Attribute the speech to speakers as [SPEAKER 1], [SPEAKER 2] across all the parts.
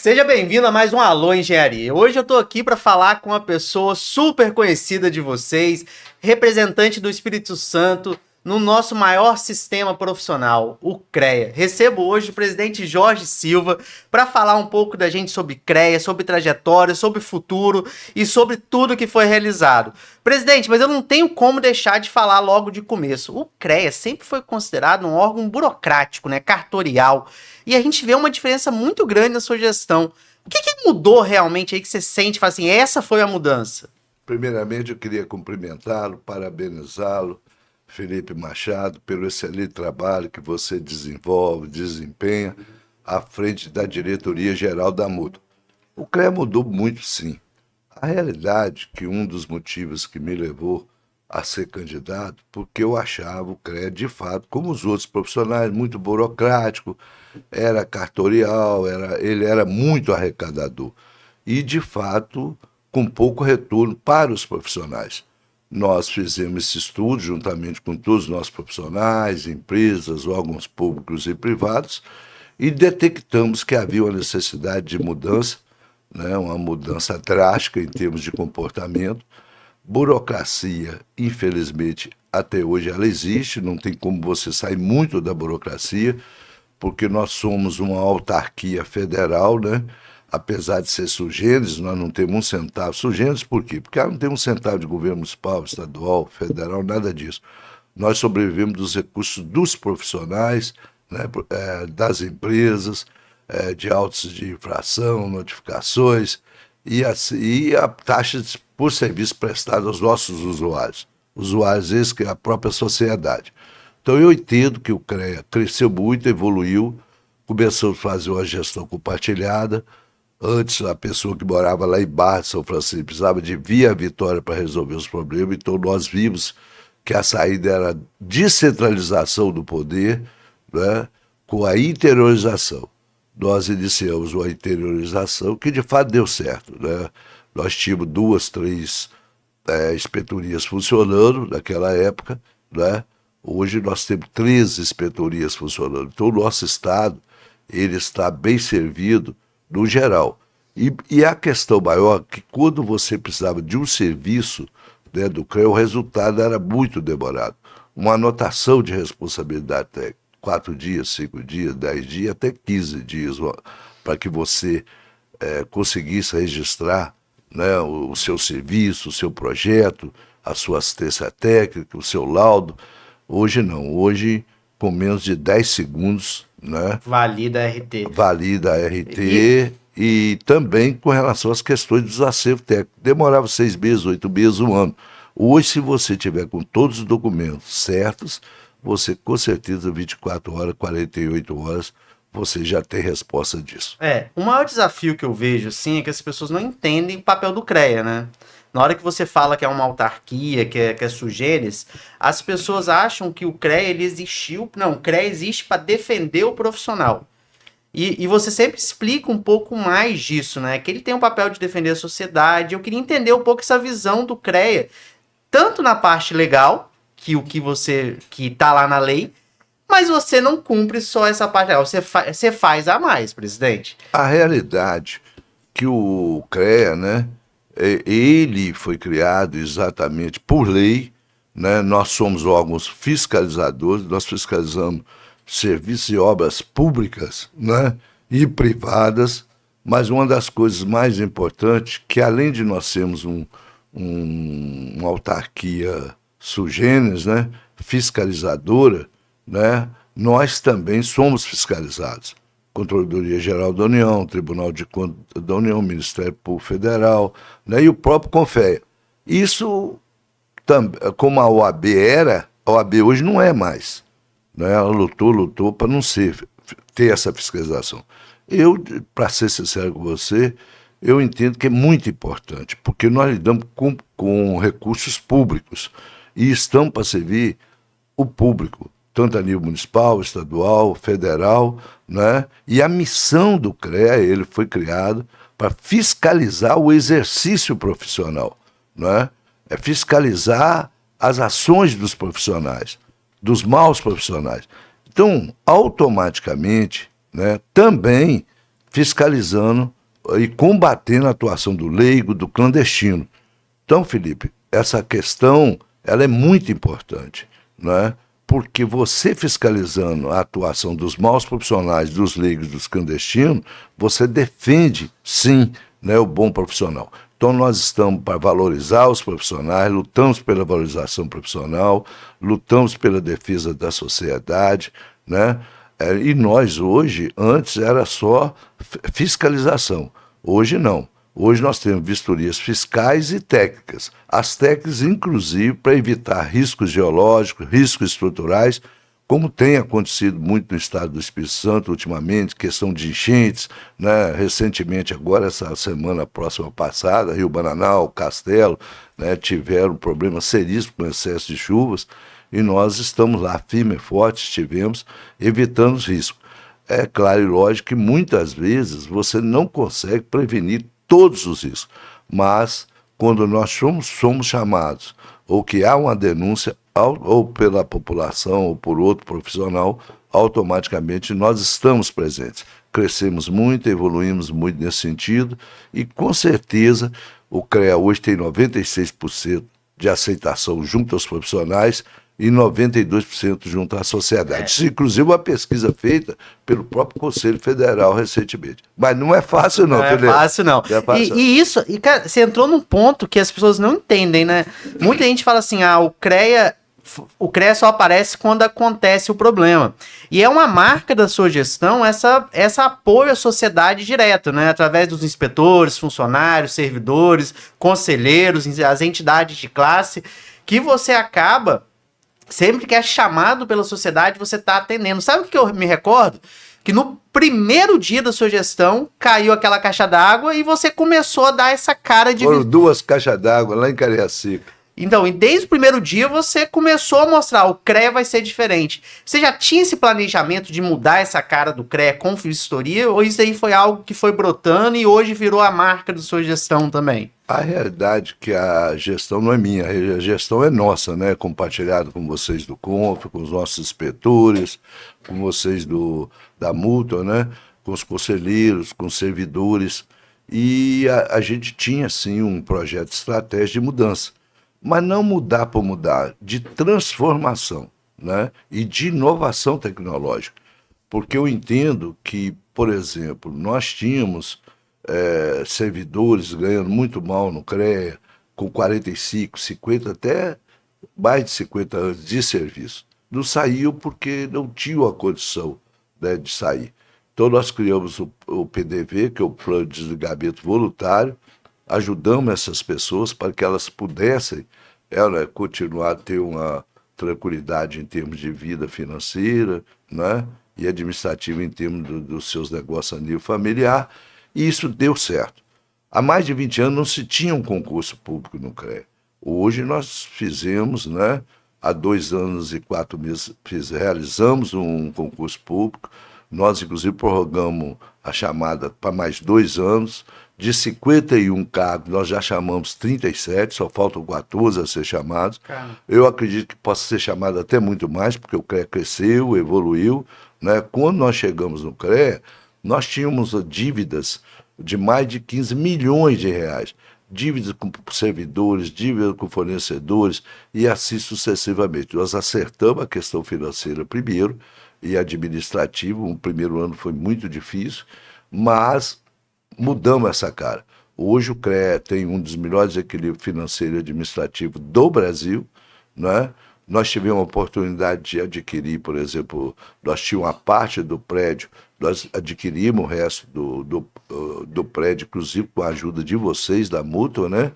[SPEAKER 1] Seja bem-vindo a mais um Alô Engenharia. Hoje eu tô aqui para falar com uma pessoa super conhecida de vocês, representante do Espírito Santo no nosso maior sistema profissional, o CREA. Recebo hoje o presidente Jorge Silva para falar um pouco da gente sobre CREA, sobre trajetória, sobre futuro e sobre tudo que foi realizado. Presidente, mas eu não tenho como deixar de falar logo de começo. O CREA sempre foi considerado um órgão burocrático, né, cartorial, e a gente vê uma diferença muito grande na sua gestão. O que mudou realmente aí que você sente, fala assim, essa foi a mudança?
[SPEAKER 2] Primeiramente, eu queria cumprimentá-lo, parabenizá-lo, Felipe Machado, pelo excelente trabalho que você desenvolve, desempenha à frente da diretoria geral da MUD. O CREA mudou muito, sim. A realidade é que um dos motivos que me levou a ser candidato, porque eu achava o CREA, de fato, como os outros profissionais, muito burocrático, era cartorial, ele era muito arrecadador. E, de fato, com pouco retorno para os profissionais. Nós fizemos esse estudo juntamente com todos os nossos profissionais, empresas, órgãos públicos e privados, e detectamos que havia uma necessidade de mudança, né, uma mudança drástica em termos de comportamento. Burocracia, infelizmente, até hoje ela existe, não tem como você sair muito da burocracia, porque nós somos uma autarquia federal, né? Apesar de ser sugêneres, nós não temos um centavo. Sugêneres por quê? Porque não tem um centavo de governo municipal, estadual, federal, nada disso. Nós sobrevivemos dos recursos dos profissionais, né, das empresas, de autos de infração, notificações e a taxa por serviço prestado aos nossos usuários. Usuários esses que é a própria sociedade. Então eu entendo que o CREA cresceu muito, evoluiu, começou a fazer uma gestão compartilhada. Antes, a pessoa que morava lá em Barra, São Francisco, precisava de Via Vitória para resolver os problemas. Então, nós vimos que a saída era descentralização do poder, né, com a interiorização. Nós iniciamos uma interiorização que, de fato, deu certo. Né? Nós tínhamos 2, 3 inspetorias funcionando naquela época, né? Hoje nós temos 13 inspetorias funcionando. Então, o nosso Estado ele está bem servido no geral. E a questão maior é que quando você precisava de um serviço, né, do CREA, o resultado era muito demorado. Uma anotação de responsabilidade técnica, 4 dias, 5 dias, 10 dias, até 15 dias, para que você conseguisse registrar, né, o seu serviço, o seu projeto, a sua assistência técnica, o seu laudo. Hoje não, hoje com menos de 10 segundos, né,
[SPEAKER 1] Valida a RT.
[SPEAKER 2] valida a RT e também com relação às questões dos acervos técnicos. Demorava 6 meses, 8 meses, um ano. Hoje, se você tiver com todos os documentos certos, você com certeza 24 horas, 48 horas, você já tem resposta disso.
[SPEAKER 1] O maior desafio que eu vejo, assim, é que as pessoas não entendem o papel do CREA, né? Na hora que você fala que é uma autarquia, que é sugêneres, as pessoas acham que o CREA, ele existiu... Não, o CREA existe para defender o profissional. E você sempre explica um pouco mais disso, né? Que ele tem um papel de defender a sociedade. Eu queria entender um pouco essa visão do CREA, tanto na parte legal, que o que você... que tá lá na lei, mas você não cumpre só essa parte legal, você faz a mais, presidente.
[SPEAKER 2] A realidade que o CREA, né, ele foi criado exatamente por lei, né, nós somos órgãos fiscalizadores, nós fiscalizamos serviços e obras públicas, né, e privadas, mas uma das coisas mais importantes, que além de nós sermos uma autarquia sui generis, né, fiscalizadora, né, nós também somos fiscalizados. Controladoria Geral da União, Tribunal de Contas da União, Ministério Público Federal, né, e o próprio CONFEA. Isso, como a OAB era, a OAB hoje não é mais. Né, ela lutou para não ter essa fiscalização. Eu, para ser sincero com você, eu entendo que é muito importante, porque nós lidamos com recursos públicos e estamos para servir o público, tanto a nível municipal, estadual, federal, né? E a missão do CREA, ele foi criado para fiscalizar o exercício profissional, né? É fiscalizar as ações dos profissionais, dos maus profissionais. Então, automaticamente, né, também fiscalizando e combatendo a atuação do leigo, do clandestino. Então, Felipe, essa questão ela é muito importante, né? Porque você fiscalizando a atuação dos maus profissionais, dos leigos, dos clandestinos, você defende, sim, né, o bom profissional. Então, nós estamos para valorizar os profissionais, lutamos pela valorização profissional, lutamos pela defesa da sociedade, né? E nós hoje, antes era só fiscalização, hoje não. Hoje nós temos vistorias fiscais e técnicas. As técnicas, inclusive, para evitar riscos geológicos, riscos estruturais, como tem acontecido muito no estado do Espírito Santo ultimamente, questão de enchentes, né? Recentemente, agora, essa semana próxima passada, Rio Bananal, Castelo, né, tiveram problemas seríssimos com excesso de chuvas, e nós estamos lá firme e forte, estivemos, evitando os riscos. É claro e lógico que muitas vezes você não consegue prevenir todos os riscos, mas quando nós somos chamados, ou que há uma denúncia, ou pela população, ou por outro profissional, automaticamente nós estamos presentes. Crescemos muito, evoluímos muito nesse sentido, e com certeza o CREA hoje tem 96% de aceitação junto aos profissionais, e 92% junto à sociedade. Isso, inclusive, uma pesquisa feita pelo próprio Conselho Federal recentemente. Mas não é fácil, não, Felipe.
[SPEAKER 1] Não é fácil, não.
[SPEAKER 2] Não é fácil.
[SPEAKER 1] E isso, e, cara, você entrou num ponto que as pessoas não entendem, né? Muita gente fala assim, o CREA só aparece quando acontece o problema. E é uma marca da sua gestão essa apoio à sociedade direto, né? Através dos inspetores, funcionários, servidores, conselheiros, as entidades de classe, que você acaba... Sempre que é chamado pela sociedade, você está atendendo. Sabe o que eu me recordo? Que no primeiro dia da sua gestão, caiu aquela caixa d'água e você começou a dar essa cara de...
[SPEAKER 2] Foram 2 caixas d'água lá em Cariacica.
[SPEAKER 1] Então, e desde o primeiro dia, você começou a mostrar, o CREA vai ser diferente. Você já tinha esse planejamento de mudar essa cara do CREA com vistoria? Ou isso aí foi algo que foi brotando e hoje virou a marca da sua gestão também?
[SPEAKER 2] A realidade é que a gestão não é minha, a gestão é nossa, né? Compartilhada com vocês do CONF, com os nossos inspetores, com vocês da Multa, né? Com os conselheiros, com os servidores. E a gente tinha, sim, um projeto estratégico de mudança. Mas não mudar por mudar, de transformação, né? E de inovação tecnológica. Porque eu entendo que, por exemplo, nós tínhamos servidores ganhando muito mal no CREA, com 45, 50, até mais de 50 anos de serviço. Não saiu porque não tinham a condição, né, de sair. Então nós criamos o PDV, que é o Plano de Desligamento Voluntário, ajudamos essas pessoas para que elas pudessem continuar a ter uma tranquilidade em termos de vida financeira, né, e administrativa em termos dos seus negócios a nível familiar, e isso deu certo. Há mais de 20 anos não se tinha um concurso público no CREA. Hoje nós fizemos, né, há 2 anos e 4 meses, realizamos um concurso público. Nós, inclusive, prorrogamos a chamada para mais 2 anos. De 51 cargos, nós já chamamos 37, só faltam 14 a ser chamados. Caramba. Eu acredito que possa ser chamado até muito mais, porque o CREA cresceu, evoluiu, né? Quando nós chegamos no CREA, nós tínhamos dívidas de mais de 15 milhões de reais. Dívidas com servidores, dívidas com fornecedores e assim sucessivamente. Nós acertamos a questão financeira primeiro e administrativa. O primeiro ano foi muito difícil, mas mudamos essa cara. Hoje o CREA tem um dos melhores equilíbrios financeiro e administrativo do Brasil, né? Nós tivemos a oportunidade de adquirir, por exemplo, nós tínhamos uma parte do prédio, nós adquirimos o resto do prédio, inclusive com a ajuda de vocês, da Mútua, né?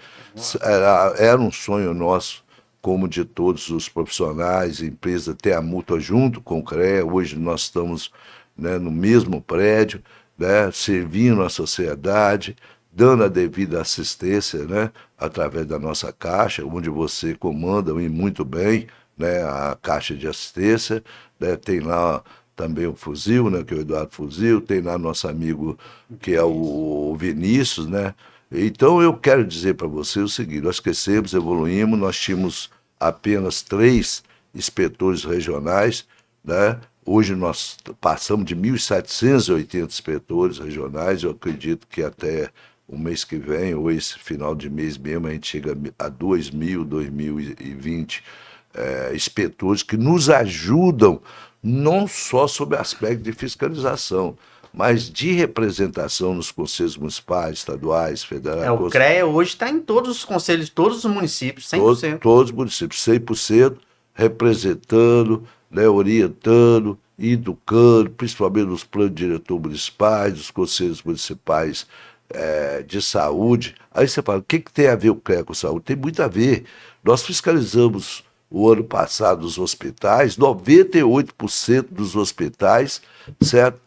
[SPEAKER 2] Era um sonho nosso, como de todos os profissionais, empresa, ter a Mútua junto com o CREA. Hoje nós estamos, né, no mesmo prédio, né, servindo a sociedade, dando a devida assistência, né, através da nossa caixa, onde você comanda e muito bem, né, a caixa de assistência, né, tem lá também o Fuzil, né, que é o Eduardo Fuzil, tem lá nosso amigo que é o Vinícius, né. Então eu quero dizer para você o seguinte: nós crescemos, evoluímos, nós tínhamos apenas 3 inspetores regionais, né, Hoje nós passamos de 1.780 inspetores regionais, eu acredito que até o mês que vem, ou esse final de mês mesmo, a gente chega a 2.000, 2020 inspetores que nos ajudam não só sob aspecto de fiscalização, mas de representação nos conselhos municipais, estaduais, federais.
[SPEAKER 1] O CREA hoje está em todos os conselhos, todos os municípios, 100%.
[SPEAKER 2] Todos os municípios, 100%, representando, né, orientando, educando, principalmente nos planos diretores municipais, dos conselhos municipais de saúde. Aí você fala, o que tem a ver o CREA com saúde? Tem muito a ver. Nós fiscalizamos o ano passado os hospitais, 98% dos hospitais, certo?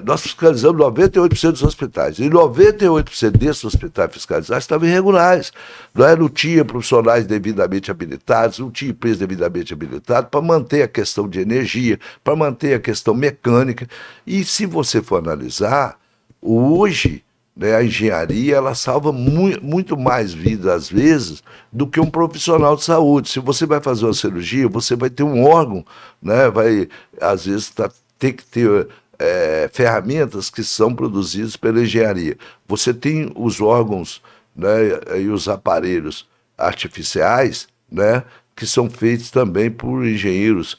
[SPEAKER 2] Nós fiscalizamos 98% dos hospitais. E 98% desses hospitais fiscalizados estavam irregulares. Não tinha profissionais devidamente habilitados, não tinha empresa devidamente habilitada para manter a questão de energia, para manter a questão mecânica. E se você for analisar, hoje, né, a engenharia ela salva muito mais vidas, às vezes, do que um profissional de saúde. Se você vai fazer uma cirurgia, você vai ter um órgão, né, às vezes ter que ter ferramentas que são produzidas pela engenharia. Você tem os órgãos, né, e os aparelhos artificiais, né, que são feitos também por engenheiros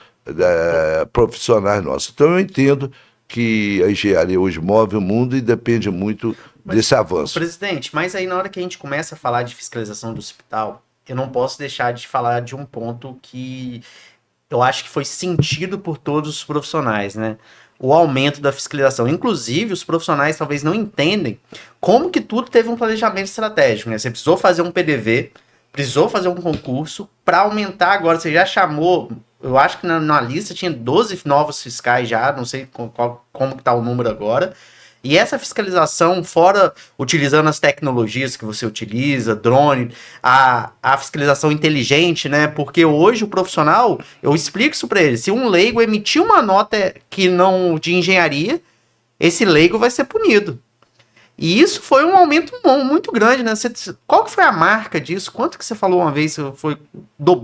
[SPEAKER 2] profissionais nossos. Então eu entendo que a engenharia hoje move o mundo e depende muito desse avanço.
[SPEAKER 1] Presidente, mas aí na hora que a gente começa a falar de fiscalização do hospital, eu não posso deixar de falar de um ponto que eu acho que foi sentido por todos os profissionais, né? O aumento da fiscalização. Inclusive, os profissionais talvez não entendem como que tudo teve um planejamento estratégico, né? Você precisou fazer um PDV, precisou fazer um concurso para aumentar agora. Você já chamou, eu acho que na lista tinha 12 novos fiscais já, não sei como que tá o número agora. E essa fiscalização, fora utilizando as tecnologias que você utiliza, drone, a fiscalização inteligente, né? Porque hoje o profissional, eu explico isso para ele, se um leigo emitir uma nota que não de engenharia, esse leigo vai ser punido. E isso foi um aumento muito grande, né? Qual que foi a marca disso? Quanto que você falou uma vez? Foi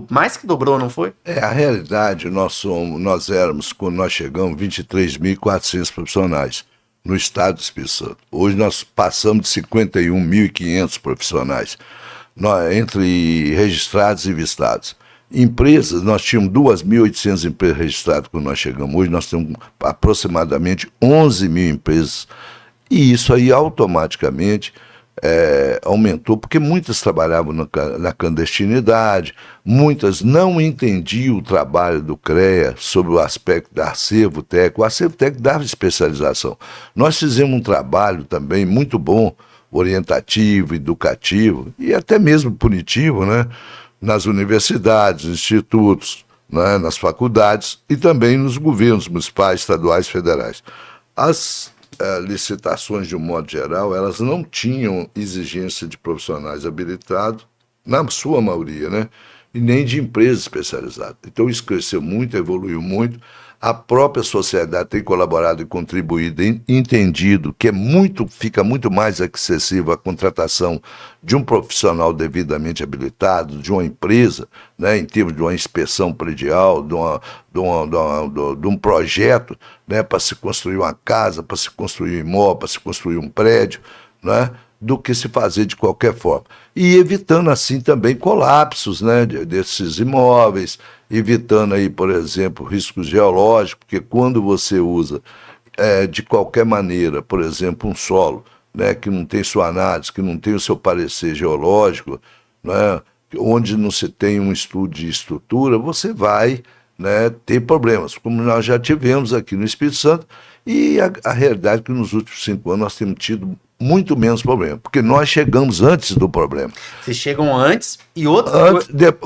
[SPEAKER 1] mais que dobrou, não foi?
[SPEAKER 2] A realidade, nós éramos, quando nós chegamos, 23.400 profissionais no estado do Espírito Santo. Hoje nós passamos de 51.500 profissionais, entre registrados e vistados. Empresas, nós tínhamos 2.800 empresas registradas quando nós chegamos. Hoje nós temos aproximadamente 11.000 empresas. E isso aí automaticamente aumentou, porque muitas trabalhavam na clandestinidade, muitas não entendiam o trabalho do CREA sobre o aspecto do acervo técnico. O acervo técnico dava especialização. Nós fizemos um trabalho também muito bom, orientativo, educativo e até mesmo punitivo, né, nas universidades, institutos, né, nas faculdades e também nos governos municipais, estaduais e federais. As licitações, de um modo geral, elas não tinham exigência de profissionais habilitados, na sua maioria, né? E nem de empresas especializadas. Então isso cresceu muito, evoluiu muito. A própria sociedade tem colaborado e contribuído, entendido que fica muito mais acessível a contratação de um profissional devidamente habilitado, de uma empresa, né, em termos de uma inspeção predial, de um projeto, né, para se construir uma casa, para se construir um imóvel, para se construir um prédio, né, do que se fazer de qualquer forma. E evitando, assim, também colapsos, né, desses imóveis, evitando aí, por exemplo, riscos geológicos, porque quando você usa de qualquer maneira, por exemplo, um solo, né, que não tem sua análise, que não tem o seu parecer geológico, né, onde não se tem um estudo de estrutura, você vai, né, ter problemas, como nós já tivemos aqui no Espírito Santo, e a realidade é que nos últimos 5 anos nós temos tido muito menos problema, porque nós chegamos antes do problema.
[SPEAKER 1] Vocês chegam antes e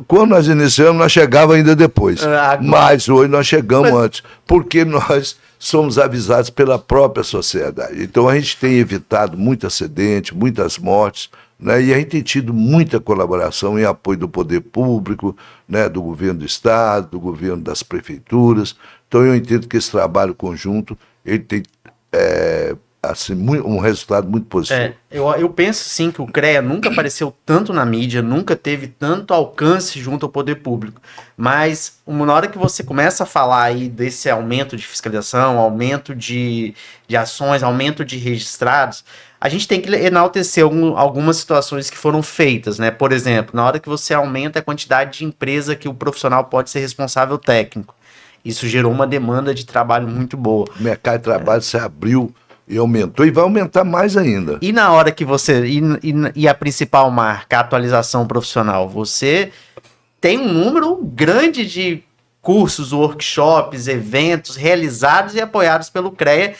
[SPEAKER 2] quando nós iniciamos, nós chegávamos ainda depois. Mas hoje nós chegamos antes, porque nós somos avisados pela própria sociedade. Então a gente tem evitado muito acidente, muitas mortes, né? E a gente tem tido muita colaboração e apoio do poder público, né? Do governo do estado, do governo das prefeituras. Então eu entendo que esse trabalho conjunto ele tem assim, um resultado muito positivo.
[SPEAKER 1] Eu penso sim que o CREA nunca apareceu tanto na mídia, nunca teve tanto alcance junto ao poder público. Mas na hora que você começa a falar aí desse aumento de fiscalização, aumento de ações, aumento de registrados, a gente tem que enaltecer algumas situações que foram feitas, né? Por exemplo, na hora que você aumenta a quantidade de empresa que o profissional pode ser responsável técnico. Isso gerou uma demanda de trabalho muito boa.
[SPEAKER 2] O mercado de trabalho se abriu e aumentou e vai aumentar mais ainda.
[SPEAKER 1] E na hora que você... E a principal marca, a atualização profissional, você tem um número grande de cursos, workshops, eventos realizados e apoiados pelo CREA,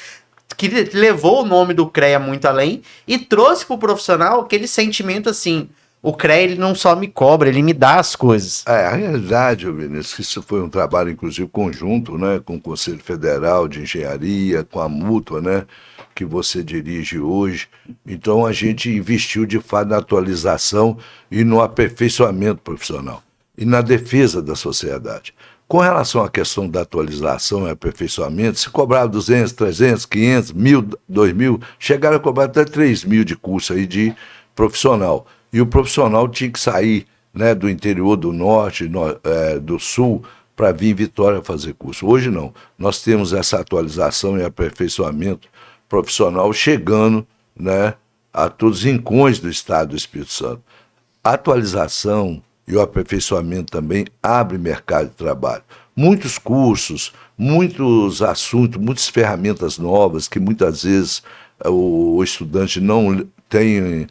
[SPEAKER 1] que levou o nome do CREA muito além e trouxe para o profissional aquele sentimento assim... O CREA, ele não só me cobra, ele me dá as coisas.
[SPEAKER 2] A realidade, Vinícius, isso foi um trabalho, inclusive, conjunto, né, com o Conselho Federal de Engenharia, com a Mútua, né, que você dirige hoje. Então, a gente investiu, de fato, na atualização e no aperfeiçoamento profissional e na defesa da sociedade. Com relação à questão da atualização e aperfeiçoamento, se cobrava 200, 300, 500, 1.000, 2.000, chegaram a cobrar até 3.000 de curso aí de profissional. E o profissional tinha que sair, né, do interior do norte, do sul, para vir em Vitória fazer curso. Hoje não. Nós temos essa atualização e aperfeiçoamento profissional chegando, né, a todos os rincões do estado do Espírito Santo. A atualização e o aperfeiçoamento também abre mercado de trabalho. Muitos cursos, muitos assuntos, muitas ferramentas novas que muitas vezes o estudante não tem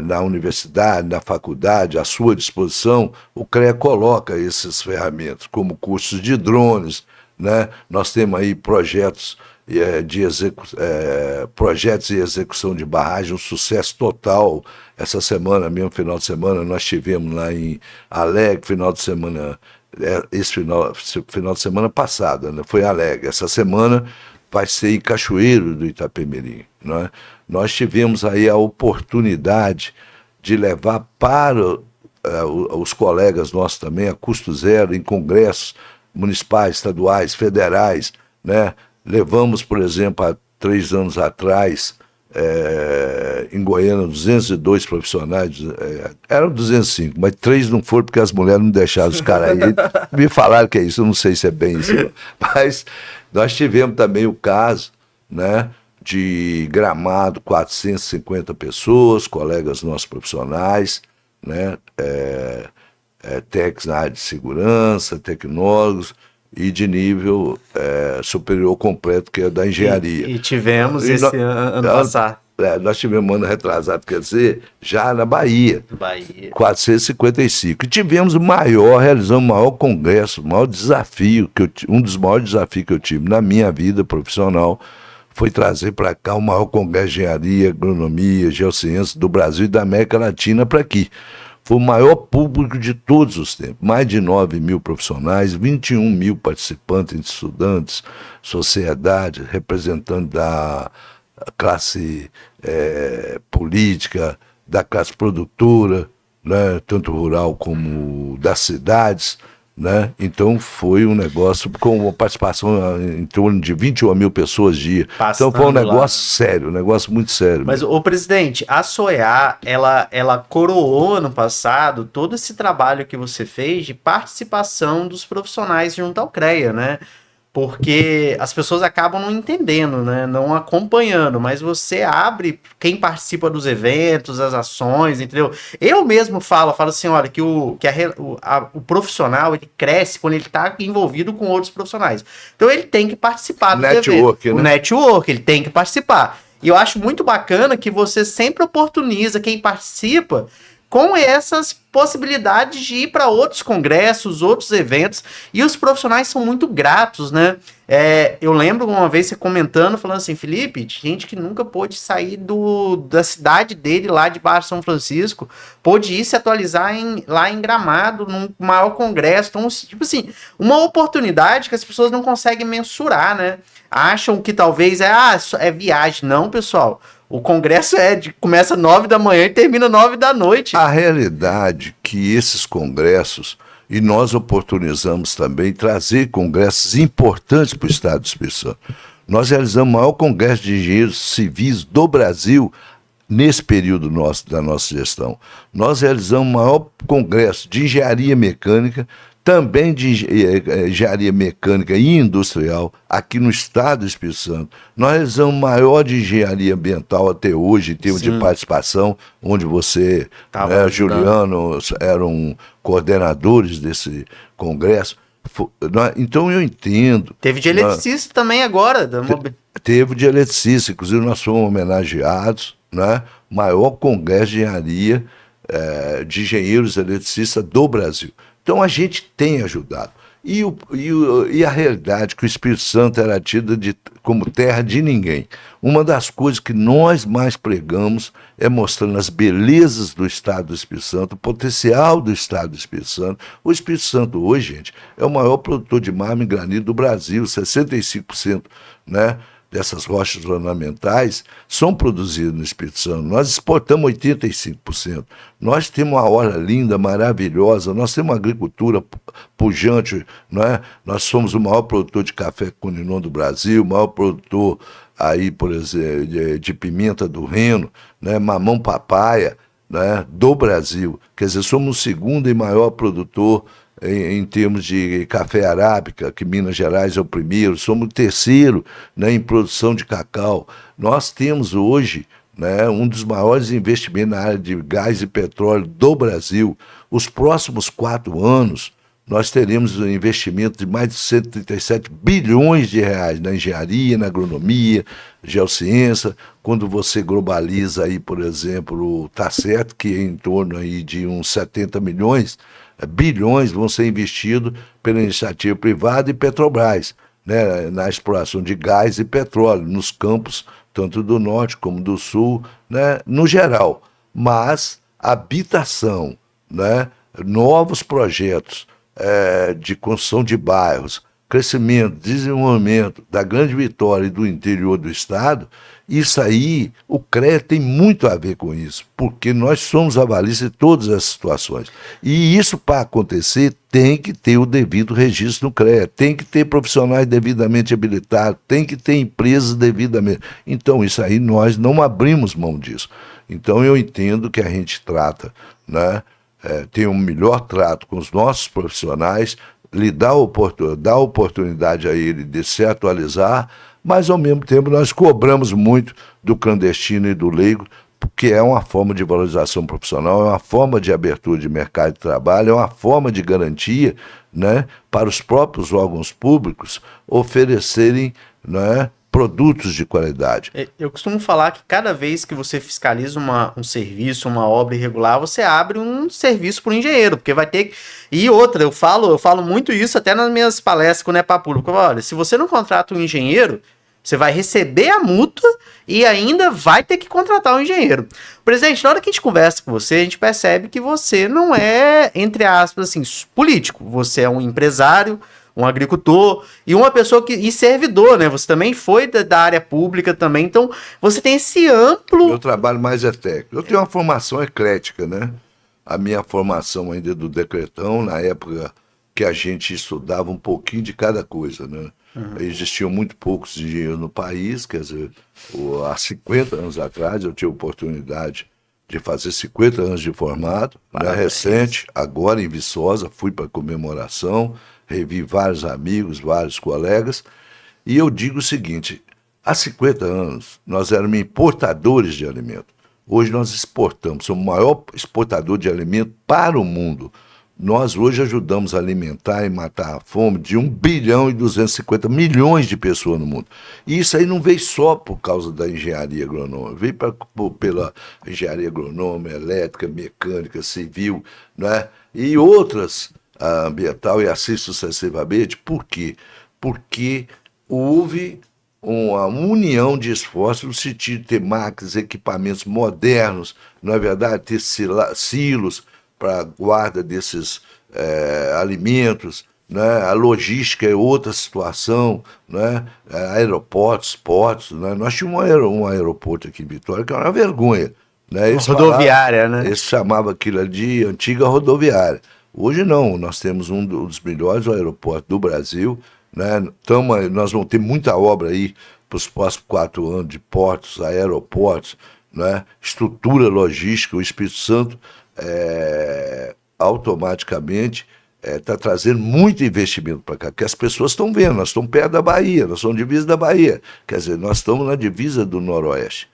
[SPEAKER 2] na universidade, na faculdade, à sua disposição, o CREA coloca essas ferramentas, como cursos de drones, né? Nós temos aí projetos projetos e execução de barragem, um sucesso total. Essa semana, mesmo final de semana, nós tivemos lá em Alegre, final de semana, esse final de semana passado, né? Foi em Alegre. Essa semana vai ser em Cachoeiro do Itapemirim, né? Nós tivemos aí a oportunidade de levar para os colegas nossos também, a custo zero, em congressos municipais, estaduais, federais, né? Levamos, por exemplo, há 3 anos atrás, em Goiânia, 202 profissionais, eram 205, mas 3 não foram porque as mulheres não deixaram os caras aí. Me falaram que é isso, eu não sei se é bem isso, mas nós tivemos também o caso, né, de Gramado, 450 pessoas, colegas nossos profissionais, né, técnicos na área de segurança, tecnólogos, e de nível superior completo, que é da engenharia.
[SPEAKER 1] E tivemos esse ano passado.
[SPEAKER 2] Nós tivemos ano retrasado, quer dizer, já na Bahia. 455. E tivemos realizamos o maior congresso, o maior desafio, um dos maiores desafios que eu tive na minha vida profissional, foi trazer para cá o maior congresso de engenharia, agronomia, geociência do Brasil e da América Latina para aqui. Foi o maior público de todos os tempos. Mais de 9.000 profissionais, 21.000 participantes, estudantes, sociedade, representantes da classe política, da classe produtora, né, tanto rural como das cidades, né? Então foi um negócio com uma participação em torno de 21.000 pessoas dia. Então foi um negócio sério, um negócio muito sério.
[SPEAKER 1] Mas, ô presidente, a SOEA, ela coroou ano passado todo esse trabalho que você fez de participação dos profissionais junto ao CREA, né? Porque as pessoas acabam não entendendo, né? Não acompanhando, mas você abre quem participa dos eventos, as ações, entendeu? Eu mesmo falo assim, olha, que o profissional, ele cresce quando ele está envolvido com outros profissionais. Então ele tem que participar do
[SPEAKER 2] network,
[SPEAKER 1] evento.
[SPEAKER 2] Né?
[SPEAKER 1] O network, ele tem que participar. E eu acho muito bacana que você sempre oportuniza quem participa com essas possibilidades de ir para outros congressos, outros eventos, e os profissionais são muito gratos, né? Eu lembro uma vez você comentando, falando assim, Felipe, gente que nunca pôde sair da cidade dele, lá de Barra São Francisco, pôde ir se atualizar lá em Gramado, num maior congresso. Então, tipo assim, uma oportunidade que as pessoas não conseguem mensurar, né? Acham que talvez é viagem. Não, pessoal. O congresso começa 9 da manhã e termina 9 da noite.
[SPEAKER 2] A realidade é que esses congressos, e nós oportunizamos também trazer congressos importantes para o Estado do Espírito Santo. Nós realizamos o maior congresso de engenheiros civis do Brasil nesse período da nossa gestão. Nós realizamos o maior congresso de engenharia mecânica, também de engenharia mecânica e industrial, aqui no estado do Espírito Santo. Nós realizamos o maior de engenharia ambiental até hoje, em termos de participação, onde você, Juliano, eram coordenadores desse congresso. Então eu entendo.
[SPEAKER 1] Teve de eletricista também agora.
[SPEAKER 2] Teve de eletricista, inclusive nós fomos homenageados, né? Maior congresso de engenharia de engenheiros eletricistas do Brasil. Então a gente tem ajudado. E a realidade que o Espírito Santo era tido como terra de ninguém. Uma das coisas que nós mais pregamos é mostrando as belezas do estado do Espírito Santo, o potencial do estado do Espírito Santo. O Espírito Santo hoje, gente, é o maior produtor de mármore e granito do Brasil, 65%, né? Dessas rochas ornamentais são produzidas no Espírito Santo. Nós exportamos 85%. Nós temos uma orla linda, maravilhosa, nós temos uma agricultura pujante, não é? Nós somos o maior produtor de café com Ninon do Brasil, o maior produtor aí, por exemplo, de pimenta do Reno, né? Mamão papaya, né? Do Brasil. Quer dizer, somos o segundo e maior produtor em termos de café arábica, que Minas Gerais é o primeiro, somos o terceiro, né, em produção de cacau. Nós temos hoje, né, um dos maiores investimentos na área de gás e petróleo do Brasil. Os próximos 4 anos, nós teremos um investimento de mais de 137 bilhões de reais na engenharia, na agronomia, geociência. Quando você globaliza aí, por exemplo, tá certo que é em torno aí de uns 70 bilhões vão ser investidos pela iniciativa privada e Petrobras, né, na exploração de gás e petróleo, nos campos, tanto do norte como do sul, né, no geral. Mas habitação, né, novos projetos de construção de bairros, crescimento, desenvolvimento da Grande Vitória e do interior do estado, isso aí, o CREA tem muito a ver com isso, porque nós somos avalistas de todas as situações. E isso, para acontecer, tem que ter o devido registro no CREA, tem que ter profissionais devidamente habilitados, tem que ter empresas devidamente. Então, isso aí, nós não abrimos mão disso. Então, eu entendo que a gente trata, né, tem um melhor trato com os nossos profissionais, lhe dá oportunidade a ele de se atualizar, mas ao mesmo tempo nós cobramos muito do clandestino e do leigo, porque é uma forma de valorização profissional, é uma forma de abertura de mercado de trabalho, é uma forma de garantia, né, para os próprios órgãos públicos oferecerem, né, produtos de qualidade.
[SPEAKER 1] Eu costumo falar que cada vez que você fiscaliza um serviço, uma obra irregular, você abre um serviço para o engenheiro, porque vai ter... E outra, eu falo muito isso até nas minhas palestras quando é para público. Olha, se você não contrata um engenheiro, você vai receber a multa e ainda vai ter que contratar um engenheiro. Presidente, na hora que a gente conversa com você, a gente percebe que você não é, entre aspas, assim, político. Você é um empresário, um agricultor e uma pessoa e servidor, né? Você também foi da área pública também, então você tem esse amplo...
[SPEAKER 2] Meu trabalho mais é técnico. Eu tenho uma formação eclética, né? A minha formação ainda do Decretão, na época que a gente estudava um pouquinho de cada coisa, né? Existiam muito poucos engenheiros no país, quer dizer, há 50 anos atrás eu tive a oportunidade de fazer 50 anos de formado, né, recente, agora em Viçosa, fui para a comemoração, revi vários amigos, vários colegas, e eu digo o seguinte, há 50 anos nós éramos importadores de alimento, hoje nós exportamos, somos o maior exportador de alimento para o mundo. Nós hoje ajudamos a alimentar e matar a fome de 1 bilhão e 250 milhões de pessoas no mundo. E isso aí não veio só por causa da engenharia agronômica, veio pela engenharia agronômica, elétrica, mecânica, civil, né? E outras, a ambiental e assim sucessivamente. Por quê? Porque houve uma união de esforços no sentido de ter máquinas, equipamentos modernos, não é verdade? Ter silos para a guarda desses alimentos, né? A logística é outra situação, né? Aeroportos, portos, né? Nós tínhamos um aeroporto aqui em Vitória que era uma vergonha, né?
[SPEAKER 1] Rodoviária, né?
[SPEAKER 2] Eles chamavam aquilo de antiga rodoviária. Hoje não, nós temos um dos melhores aeroportos do Brasil, né? Nós vamos ter muita obra aí para os próximos 4 anos de portos, aeroportos, né? Estrutura logística. O Espírito Santo automaticamente está trazendo muito investimento para cá, que as pessoas estão vendo. Nós estamos perto da Bahia, nós somos divisa da Bahia, quer dizer, nós estamos na divisa do Noroeste,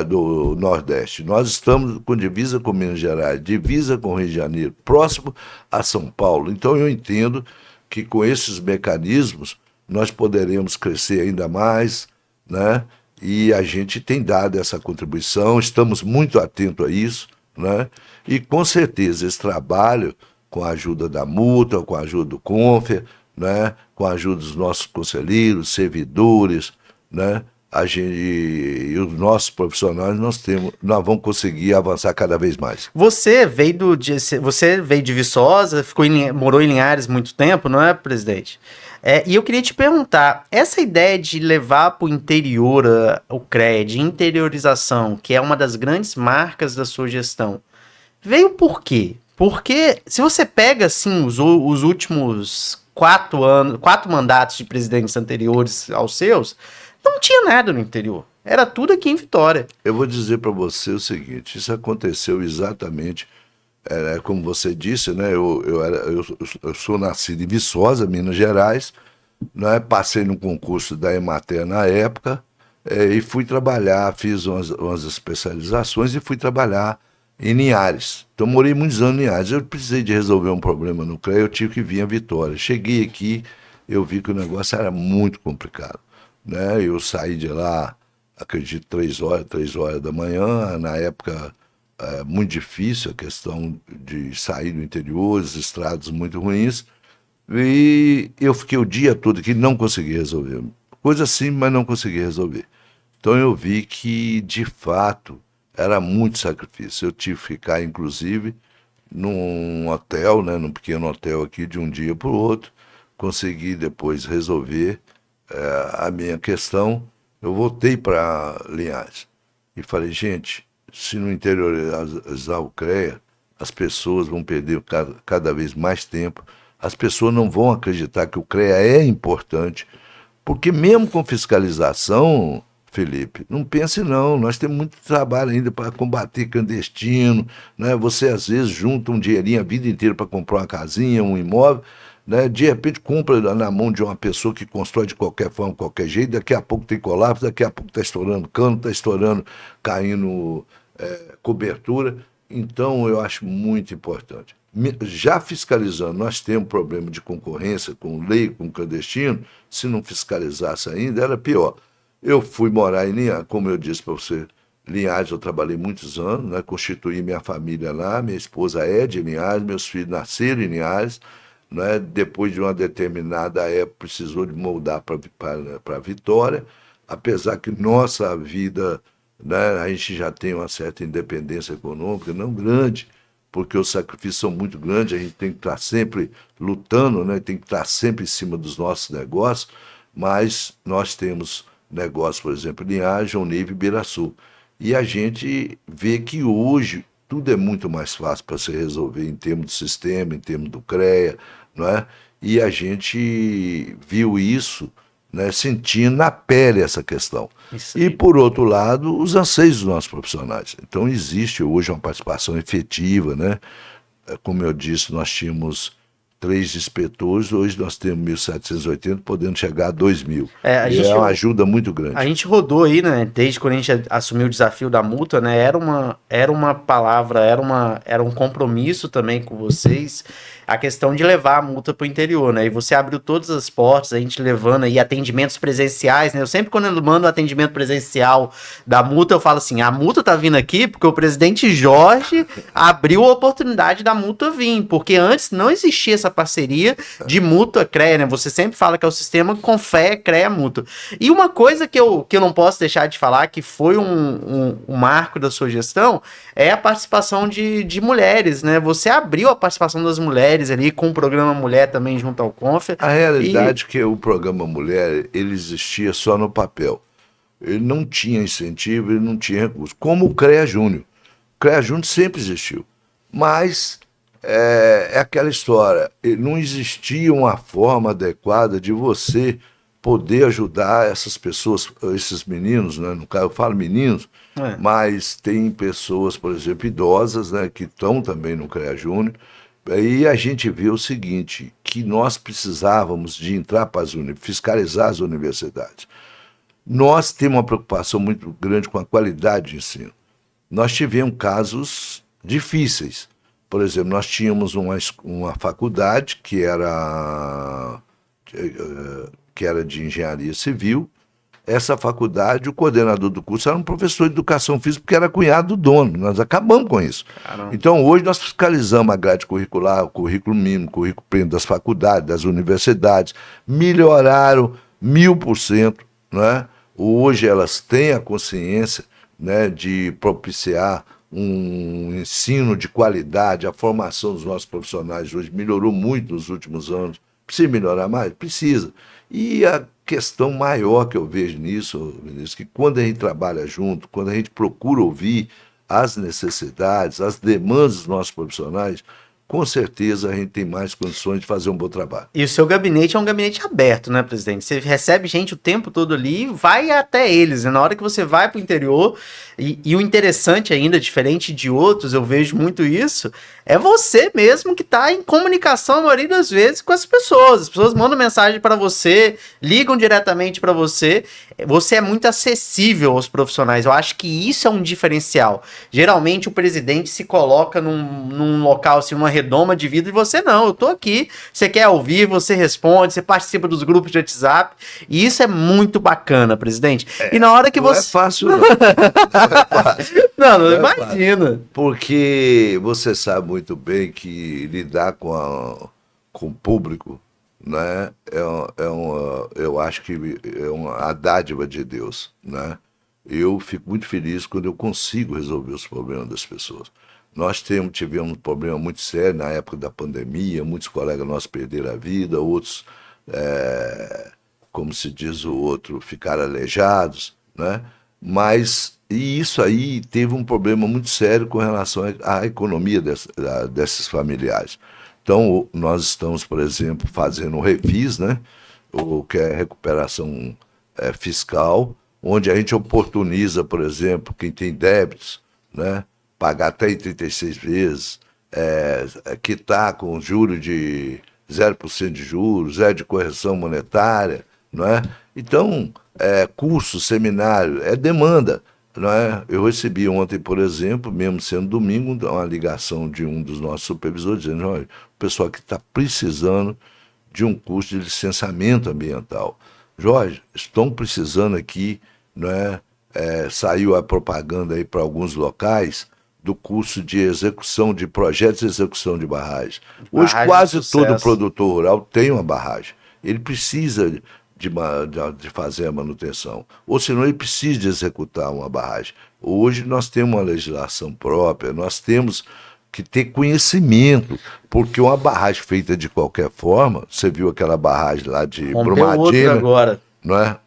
[SPEAKER 2] do Nordeste. Nós estamos com divisa com Minas Gerais, divisa com Rio de Janeiro, próximo a São Paulo. Então eu entendo que com esses mecanismos nós poderemos crescer ainda mais, né? E a gente tem dado essa contribuição, estamos muito atentos a isso, né? E com certeza esse trabalho, com a ajuda da Multa, com a ajuda do Confer, né? Com a ajuda dos nossos conselheiros, servidores, né? A gente e os nossos profissionais, nós vamos conseguir avançar cada vez mais.
[SPEAKER 1] Você veio de Viçosa, morou em Linhares muito tempo, não é, presidente? E eu queria te perguntar, essa ideia de levar para o interior o CREA, de interiorização, que é uma das grandes marcas da sua gestão, veio por quê? Porque se você pega assim os últimos 4 mandatos de presidentes anteriores aos seus, não tinha nada no interior. Era tudo aqui em Vitória.
[SPEAKER 2] Eu vou dizer para você o seguinte, isso aconteceu exatamente, como você disse, né? Eu sou nascido em Viçosa, Minas Gerais, né? Passei no concurso da Emater na época, e fui trabalhar, fiz umas especializações e fui trabalhar em Linhares. Então morei muitos anos em Linhares. Eu precisei de resolver um problema no CREA, eu tive que vir a Vitória. Cheguei aqui, eu vi que o negócio era muito complicado, né? Eu saí de lá, acredito, 3 horas da manhã, na época muito difícil a questão de sair do interior, as estradas muito ruins, e eu fiquei o dia todo aqui e não consegui resolver. Coisa assim, mas não consegui resolver. Então eu vi que, de fato, era muito sacrifício. Eu tive que ficar, inclusive, num hotel, né, num pequeno hotel aqui, de um dia para o outro. Consegui depois resolver a minha questão. Eu voltei para Linhares e falei, gente, se no interiorizar o CREA, as pessoas vão perder cada vez mais tempo, as pessoas não vão acreditar que o CREA é importante, porque mesmo com fiscalização, Felipe, não pense não, nós temos muito trabalho ainda para combater clandestino, né? Você às vezes junta um dinheirinho a vida inteira para comprar uma casinha, um imóvel, né? De repente compra na mão de uma pessoa que constrói de qualquer forma, qualquer jeito, daqui a pouco tem colapso, daqui a pouco está estourando cano, está estourando, caindo cobertura. Então eu acho muito importante. Já fiscalizando, nós temos problema de concorrência com lei, com clandestino, se não fiscalizasse ainda era pior. Eu fui morar em Linhares, como eu disse para você, Linhares eu trabalhei muitos anos, né? Constituí minha família lá, minha esposa é de Linhares, meus filhos nasceram em Linhares, né? Depois de uma determinada época precisou de moldar para Vitória, apesar que nossa vida, né, a gente já tem uma certa independência econômica, não grande, porque os sacrifícios são muito grandes, a gente tem que estar sempre lutando, né? Tem que estar sempre em cima dos nossos negócios, mas nós temos negócios, por exemplo, em Linhares, João Neiva e Biraçu. E a gente vê que hoje tudo é muito mais fácil para se resolver em termos do sistema, em termos do CREA, não é? E a gente viu isso, né, sentindo na pele essa questão. E, por outro lado, os anseios dos nossos profissionais. Então, existe hoje uma participação efetiva, né? Como eu disse, nós tínhamos 3 inspetores, hoje nós temos 1.780, podendo chegar a 2.000. É uma ajuda muito grande.
[SPEAKER 1] A gente rodou aí, né, desde quando a gente assumiu o desafio da multa, né, era uma palavra, era um compromisso também com vocês, a questão de levar a multa para o interior, né, e você abriu todas as portas, a gente levando aí atendimentos presenciais, né, eu sempre quando eu mando atendimento presencial da multa, eu falo assim, a multa tá vindo aqui porque o presidente Jorge abriu a oportunidade da multa vir, porque antes não existia essa parceria de multa CREA, né? Você sempre fala que é o sistema Confé, CREA, multa. E uma coisa que eu não posso deixar de falar, que foi um marco da sua gestão, é a participação de mulheres, né? Você abriu a participação das mulheres ali com o programa Mulher também junto ao Confé.
[SPEAKER 2] A realidade é que o programa Mulher, ele existia só no papel. Ele não tinha incentivo, ele não tinha recurso. Como o CREA Júnior. O CREA Júnior sempre existiu. Mas é aquela história, não existia uma forma adequada de você poder ajudar essas pessoas, esses meninos, né? No caso eu falo meninos, mas tem pessoas, por exemplo, idosas, né, que estão também no CREA Júnior. Aí a gente vê o seguinte, que nós precisávamos de entrar para fiscalizar as universidades. Nós temos uma preocupação muito grande com a qualidade de ensino. Nós tivemos casos difíceis. Por exemplo, nós tínhamos uma faculdade que era de engenharia civil. Essa faculdade, o coordenador do curso era um professor de educação física, porque era cunhado do dono. Nós acabamos com isso.
[SPEAKER 1] Caramba.
[SPEAKER 2] Então, hoje nós fiscalizamos a grade curricular, o currículo mínimo, o currículo pleno das faculdades, das universidades. Melhoraram 1000%. Né? Hoje elas têm a consciência, né, de propiciar um ensino de qualidade. A formação dos nossos profissionais hoje melhorou muito nos últimos anos. Precisa melhorar mais? Precisa. E a questão maior que eu vejo nisso, ministro, que quando a gente trabalha junto, quando a gente procura ouvir as necessidades, as demandas dos nossos profissionais, com certeza a gente tem mais condições de fazer um bom trabalho.
[SPEAKER 1] E o seu gabinete é um gabinete aberto, né, presidente? Você recebe gente o tempo todo ali, vai até eles, né? Na hora que você vai para o interior, e o interessante ainda, diferente de outros, eu vejo muito isso, é você mesmo que está em comunicação a maioria das vezes com as pessoas. As pessoas mandam mensagem para você, ligam diretamente para você. Você é muito acessível aos profissionais. Eu acho que isso é um diferencial. Geralmente o presidente se coloca num local, assim, numa redoma de vida, e você não. Eu tô aqui, você quer ouvir, você responde, você participa dos grupos de WhatsApp. E isso é muito bacana, presidente. E na hora que
[SPEAKER 2] não
[SPEAKER 1] você...
[SPEAKER 2] é fácil, não. Não é fácil.
[SPEAKER 1] Não imagina.
[SPEAKER 2] Porque você sabe muito bem que lidar com o público, né, eu acho que é uma dádiva de Deus. Né? Eu fico muito feliz quando eu consigo resolver os problemas das pessoas. Nós tivemos um problema muito sério na época da pandemia, muitos colegas nossos perderam a vida, outros, como se diz o outro, ficaram aleijados, né? E isso aí teve um problema muito sério com relação à economia desses familiares. Então, nós estamos, por exemplo, fazendo o refis, né? O que é recuperação fiscal, onde a gente oportuniza, por exemplo, quem tem débitos, né? Pagar até em 36 vezes, quitar com juros de 0% de juros, 0% de correção monetária, não é? Então, curso, seminário, demanda. Não é? Eu recebi ontem, por exemplo, mesmo sendo domingo, uma ligação de um dos nossos supervisores dizendo: olha, o pessoal que está precisando de um curso de licenciamento ambiental. Jorge, estão precisando aqui, não é? Saiu a propaganda aí para alguns locais do curso de execução de projetos de execução de barragem. Hoje quase todo produtor rural tem uma barragem. Ele precisa de fazer a manutenção, ou senão ele precisa de executar uma barragem. Hoje nós temos uma legislação própria, nós temos que ter conhecimento, porque uma barragem feita de qualquer forma, você viu aquela barragem lá de Brumadinho
[SPEAKER 1] agora.
[SPEAKER 2] Não é?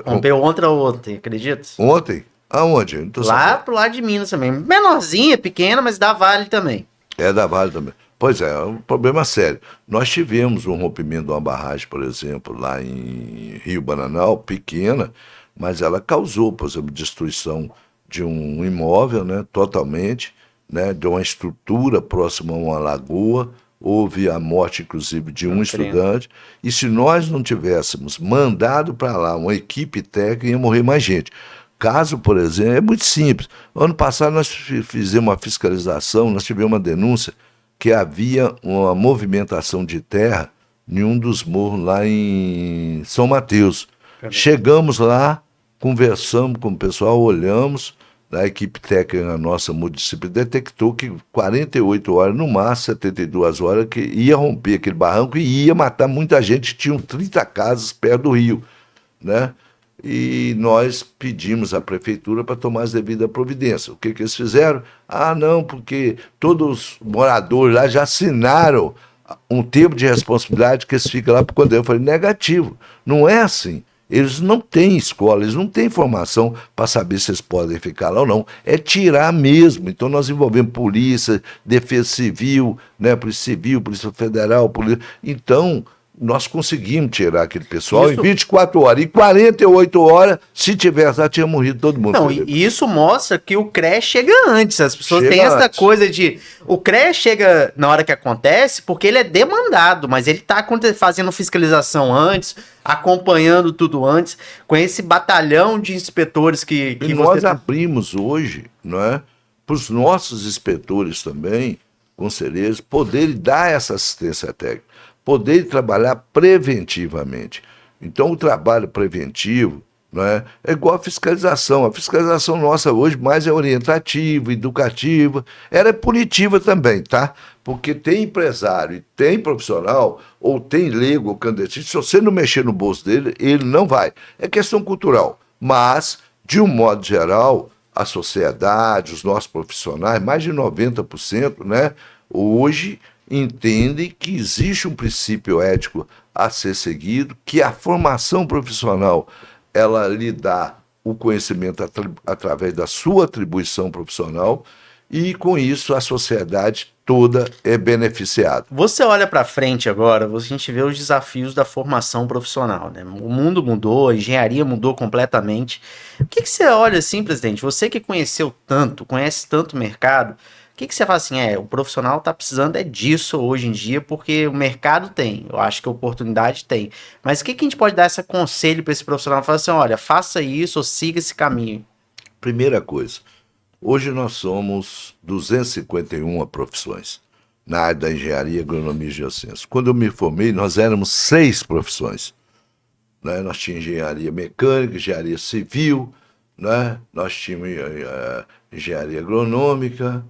[SPEAKER 1] Rompeu ontem, acredita?
[SPEAKER 2] Ontem? Aonde?
[SPEAKER 1] Lá pro lado de Minas também. Menorzinha, pequena, mas dá Vale também.
[SPEAKER 2] Da Vale também. Pois é um problema sério. Nós tivemos um rompimento de uma barragem, por exemplo, lá em Rio Bananal, pequena, mas ela causou, por exemplo, destruição de um imóvel, né, totalmente, né, de uma estrutura próxima a uma lagoa. Houve a morte, inclusive, de um estudante. E se nós não tivéssemos mandado para lá uma equipe técnica, ia morrer mais gente. Caso, por exemplo, é muito simples. Ano passado nós fizemos uma fiscalização, nós tivemos uma denúncia que havia uma movimentação de terra em um dos morros lá em São Mateus. Chegamos lá, conversamos com o pessoal, olhamos, a equipe técnica nossa município detectou que 48 horas, no máximo 72 horas, que ia romper aquele barranco e ia matar muita gente. Tinham 30 casas perto do rio, né? E nós pedimos à prefeitura para tomar as devidas providências. O que eles fizeram? Ah, não, porque todos os moradores lá já assinaram um termo de responsabilidade que eles ficam lá por quando eu falei, negativo, não é assim. Eles não têm escola, eles não têm formação para saber se eles podem ficar lá ou não. É tirar mesmo. Então nós envolvemos polícia, defesa civil, né, polícia civil, polícia federal, polícia... Então, nós conseguimos tirar aquele pessoal
[SPEAKER 1] Isso-
[SPEAKER 2] em 24 horas. Em 48 horas, se tivesse lá, tinha morrido todo mundo.
[SPEAKER 1] Não,
[SPEAKER 2] Felipe.
[SPEAKER 1] e isso mostra que o CREA chega antes. As pessoas têm
[SPEAKER 2] Chega
[SPEAKER 1] essa
[SPEAKER 2] antes.
[SPEAKER 1] coisa de. O CREA chega na hora que acontece porque ele é demandado, mas ele tá fazendo fiscalização antes, acompanhando tudo antes, com esse batalhão de inspetores
[SPEAKER 2] E
[SPEAKER 1] que você.
[SPEAKER 2] nós abrimos hoje, não é, para os nossos inspetores também, conselheiros, poderem dar essa assistência técnica, poderem trabalhar preventivamente. Então, o trabalho preventivo, não é igual a fiscalização. A fiscalização nossa hoje mais é orientativa, educativa, ela é punitiva também, tá? Porque tem empresário e tem profissional, ou tem leigo ou clandestino, se você não mexer no bolso dele, ele não vai. É questão cultural. Mas, de um modo geral, a sociedade, os nossos profissionais, mais de 90%, né, hoje entendem que existe um princípio ético a ser seguido, que a formação profissional ela lhe dá o conhecimento através da sua atribuição profissional e, com isso, a sociedade toda é beneficiada.
[SPEAKER 1] Você olha para frente agora, a gente vê os desafios da formação profissional, né? O mundo mudou, a engenharia mudou completamente. O que você olha assim, presidente? Você que conheceu tanto, conhece tanto o mercado, o que você fala assim, o profissional tá precisando é disso hoje em dia, porque o mercado tem, eu acho que a oportunidade tem. Mas o que a gente pode dar esse conselho para esse profissional? Falar assim, olha, faça isso ou siga esse caminho.
[SPEAKER 2] Primeira coisa, hoje nós somos 251 profissões na área da engenharia, agronomia e geociência. Quando eu me formei, nós éramos 6 profissões. Né? Nós tínhamos engenharia mecânica, engenharia civil, né? Nós tínhamos engenharia agronômica,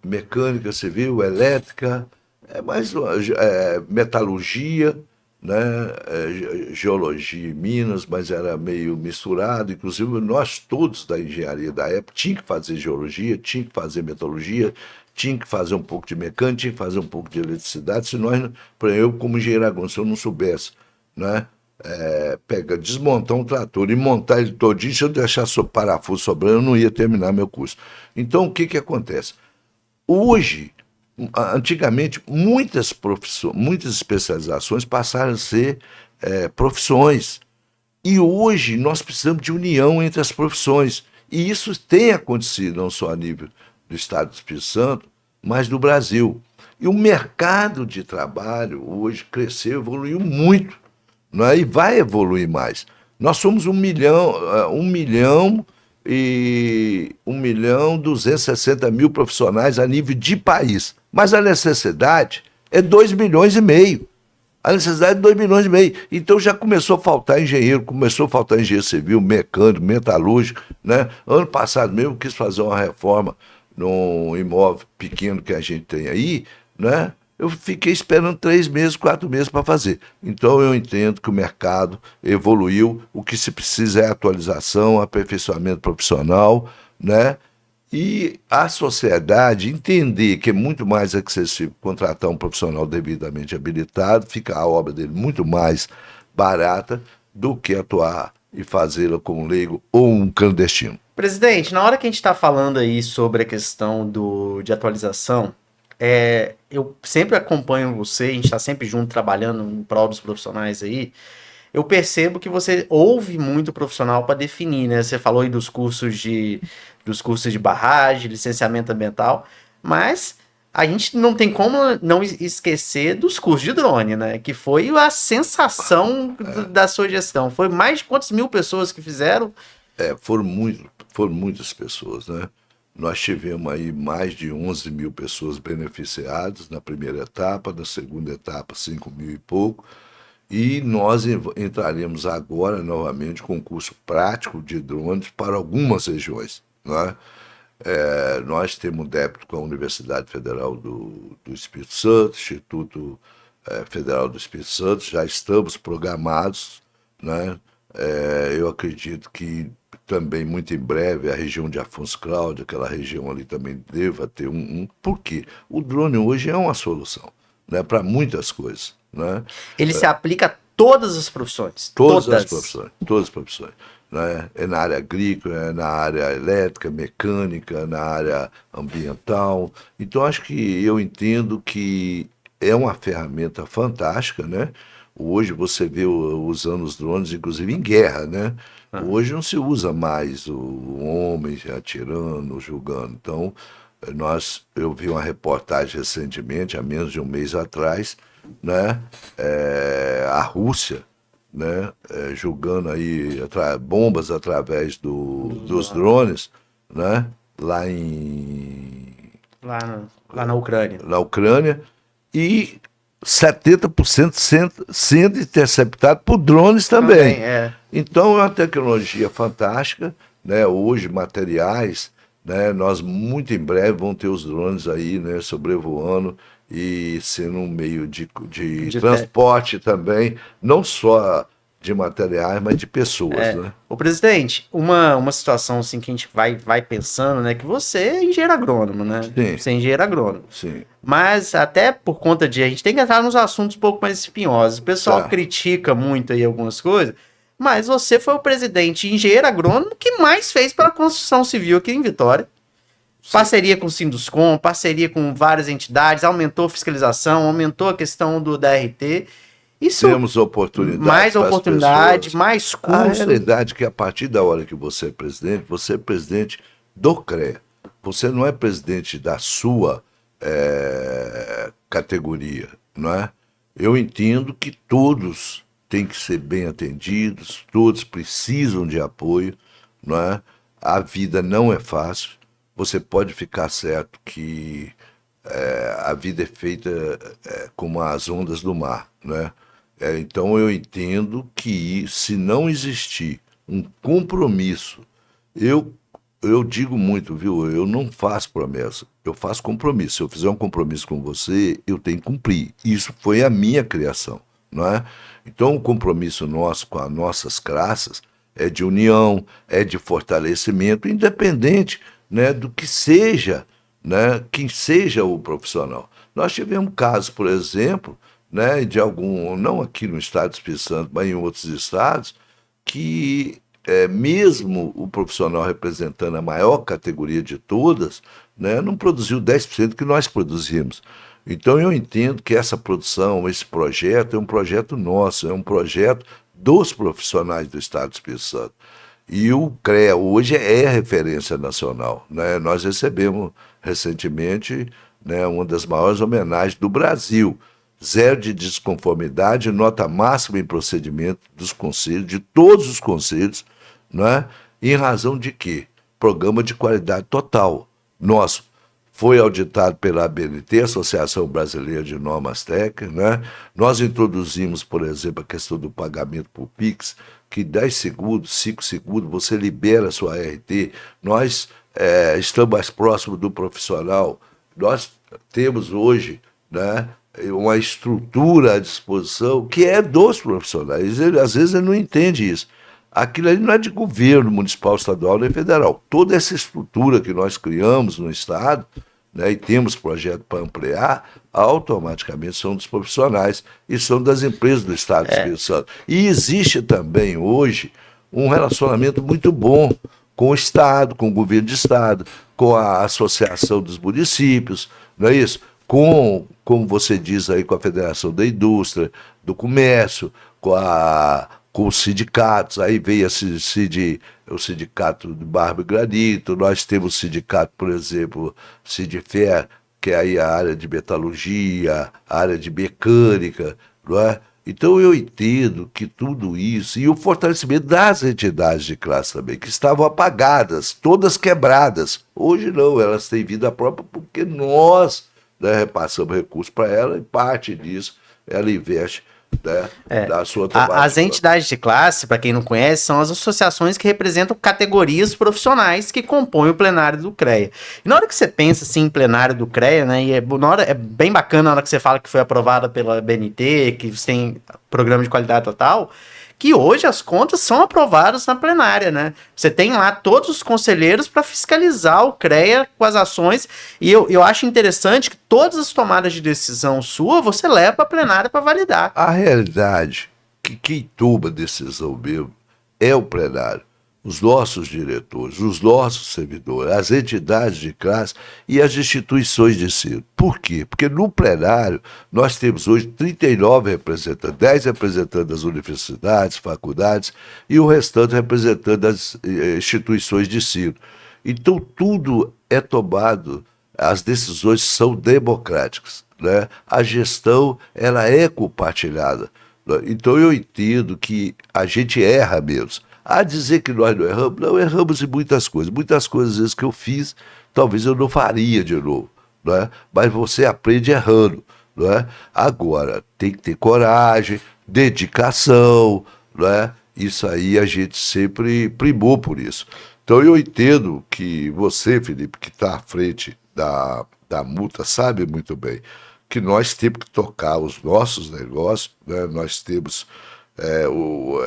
[SPEAKER 2] mecânica civil, elétrica, metalurgia, né? Geologia e minas, mas era meio misturado. Inclusive, nós todos da engenharia da época tinha que fazer geologia, tinha que fazer metalurgia, tinha que fazer um pouco de mecânica, tinha que fazer um pouco de eletricidade. Se nós, por exemplo, eu como engenheiro agrônomo, se eu não soubesse, né? Desmontar um trator e montar ele todinho, se eu deixasse o parafuso sobrando, eu não ia terminar meu curso. Então, o que que acontece? Hoje, antigamente, muitas especializações passaram a ser profissões. E hoje nós precisamos de união entre as profissões. E isso tem acontecido não só a nível do Estado do Espírito Santo, mas do Brasil. E o mercado de trabalho hoje cresceu, evoluiu muito, não é? E vai evoluir mais. Nós somos 1.260.000 profissionais a nível de país. Mas a necessidade é 2,5 milhões. A necessidade é 2,5 milhões. Então já começou a faltar engenheiro, começou a faltar engenheiro civil, mecânico, metalúrgico, né? Ano passado mesmo eu quis fazer uma reforma num imóvel pequeno que a gente tem aí, né? Eu fiquei esperando 3 meses, 4 meses para fazer. Então eu entendo que o mercado evoluiu, o que se precisa é atualização, aperfeiçoamento profissional, né? E a sociedade entender que é muito mais acessível contratar um profissional devidamente habilitado, fica a obra dele muito mais barata do que atuar e fazê-la com um leigo ou um clandestino.
[SPEAKER 1] Presidente, na hora que a gente está falando aí sobre a questão de atualização, eu sempre acompanho você, a gente está sempre junto trabalhando em prol dos profissionais aí. Eu percebo que você ouve muito profissional para definir, né? Você falou aí dos cursos de barragem, licenciamento ambiental, mas a gente não tem como não esquecer dos cursos de drone, né? Que foi a sensação da sua gestão. Foi mais de quantas mil pessoas que fizeram?
[SPEAKER 2] Foram muitas pessoas, né? Nós tivemos aí mais de 11 mil pessoas beneficiadas na primeira etapa, na segunda etapa 5 mil e pouco, e nós entraremos agora novamente com um curso prático de drones para algumas regiões, né? Nós temos débito com a Universidade Federal do Espírito Santo, Instituto Federal do Espírito Santo, já estamos programados, né? Eu acredito que também muito em breve a região de Afonso Cláudio, aquela região ali também deva ter Por quê? O drone hoje é uma solução, né, para muitas coisas, né?
[SPEAKER 1] Ele se aplica a todas as profissões.
[SPEAKER 2] Todas as profissões. Né? É na área agrícola, é na área elétrica, mecânica, na área ambiental. Então, acho que eu entendo que é uma ferramenta fantástica, né? Hoje você vê usando os drones, inclusive em guerra, né? Hoje não se usa mais o homem atirando, julgando. Então, eu vi uma reportagem recentemente, há menos de um mês atrás, né? A Rússia, né? Julgando aí bombas através dos drones, né? Lá em
[SPEAKER 1] Lá na Ucrânia.
[SPEAKER 2] na Ucrânia, e 70% sendo interceptado por drones também. Então é uma tecnologia fantástica, né? Hoje materiais, né? Nós muito em breve vamos ter os drones aí, né? Sobrevoando e sendo um meio de transporte também, não só de materiais, mas de pessoas, né?
[SPEAKER 1] Ô, presidente, uma situação assim que a gente vai pensando, né? Que você é engenheiro agrônomo, né?
[SPEAKER 2] Sim.
[SPEAKER 1] Você é engenheiro agrônomo.
[SPEAKER 2] Sim.
[SPEAKER 1] Mas até por conta de... A gente tem que entrar nos assuntos um pouco mais espinhosos. O pessoal
[SPEAKER 2] Tá.
[SPEAKER 1] critica muito aí algumas coisas, mas você foi o presidente engenheiro agrônomo que mais fez para a construção civil aqui em Vitória. Sim. Parceria com o Sinduscom, parceria com várias entidades, aumentou a fiscalização, aumentou a questão do DRT. Isso,
[SPEAKER 2] temos oportunidade,
[SPEAKER 1] mais oportunidade, mais curso.
[SPEAKER 2] A realidade é que a partir da hora que você é presidente do CREA. Você não é presidente da sua categoria, não é? Eu entendo que todos têm que ser bem atendidos, todos precisam de apoio, não é? A vida não é fácil. Você pode ficar certo que a vida é feita como as ondas do mar, né? Então eu entendo que se não existir um compromisso, eu digo muito, viu? Eu não faço promessa, eu faço compromisso. Se eu fizer um compromisso com você, eu tenho que cumprir. Isso foi a minha criação, não é? Então o compromisso nosso com as nossas classes é de união, é de fortalecimento, independente, né, do que seja, né, quem seja o profissional. Nós tivemos casos, por exemplo, né, de não aqui no estado do Espírito Santo, mas em outros estados, que mesmo o profissional representando a maior categoria de todas, né, não produziu 10% que nós produzimos. Então eu entendo que essa produção, esse projeto é um projeto nosso, é um projeto dos profissionais do estado do Espírito Santo. E o CREA hoje é referência nacional, né? Nós recebemos recentemente, né, uma das maiores homenagens do Brasil. 0 de desconformidade, nota máxima em procedimento dos conselhos, de todos os conselhos, né? Em razão de quê? Programa de qualidade total. Nosso foi auditado pela ABNT, Associação Brasileira de Normas Técnicas, né? Nós introduzimos, por exemplo, a questão do pagamento por Pix, que 10 segundos, 5 segundos, você libera a sua RT. Nós estamos mais próximos do profissional. Nós temos hoje, né, uma estrutura à disposição que é dos profissionais. Às vezes ele não entende isso. Aquilo ali não é de governo municipal, estadual nem federal. Toda essa estrutura que nós criamos no estado, né, e temos projeto para ampliar, automaticamente são dos profissionais e são das empresas do estado do Espírito Santo. E existe também hoje um relacionamento muito bom com o estado, com o governo de estado, com a associação dos municípios, não é isso? Como você diz aí, com a Federação da Indústria, do Comércio, com os sindicatos. Aí veio o sindicato de Barro e Granito, nós temos o sindicato, por exemplo, Sindifer, que é aí a área de metalurgia, a área de mecânica, não é? Então eu entendo que tudo isso, e o fortalecimento das entidades de classe também, que estavam apagadas, todas quebradas. Hoje não, elas têm vida própria porque nós, né, repassamos recursos para ela e parte disso ela investe, né, da sua tomada.
[SPEAKER 1] As entidades de classe, para quem não conhece, são as associações que representam categorias profissionais que compõem o plenário do CREA. E na hora que você pensa assim, em plenário do CREA, né, e é bem bacana na hora que você fala que foi aprovada pela BNT, que você tem programa de qualidade total, que hoje as contas são aprovadas na plenária, né? Você tem lá todos os conselheiros para fiscalizar o CREA com as ações, e eu acho interessante que todas as tomadas de decisão sua, você leva para a plenária para validar.
[SPEAKER 2] A realidade que quem toma decisão mesmo é o plenário. os nossos diretores, os nossos servidores, as entidades de classe e as instituições de ensino. Por quê? Porque no plenário nós temos hoje 39 representantes, 10 representantes das universidades, faculdades e o restante representando das instituições de ensino. Então tudo é tomado, as decisões são democráticas, né? A gestão ela é compartilhada. Então eu entendo que a gente erra menos. A dizer que nós não erramos em muitas coisas. Muitas coisas às vezes, que eu fiz, talvez eu não faria de novo. Não é? Mas você aprende errando. Não é? Agora, tem que ter coragem, dedicação. Não é? Isso aí a gente sempre primou por isso. Então eu entendo que você, Felipe, que está à frente da multa, sabe muito bem que nós temos que tocar os nossos negócios, né? Nós temos.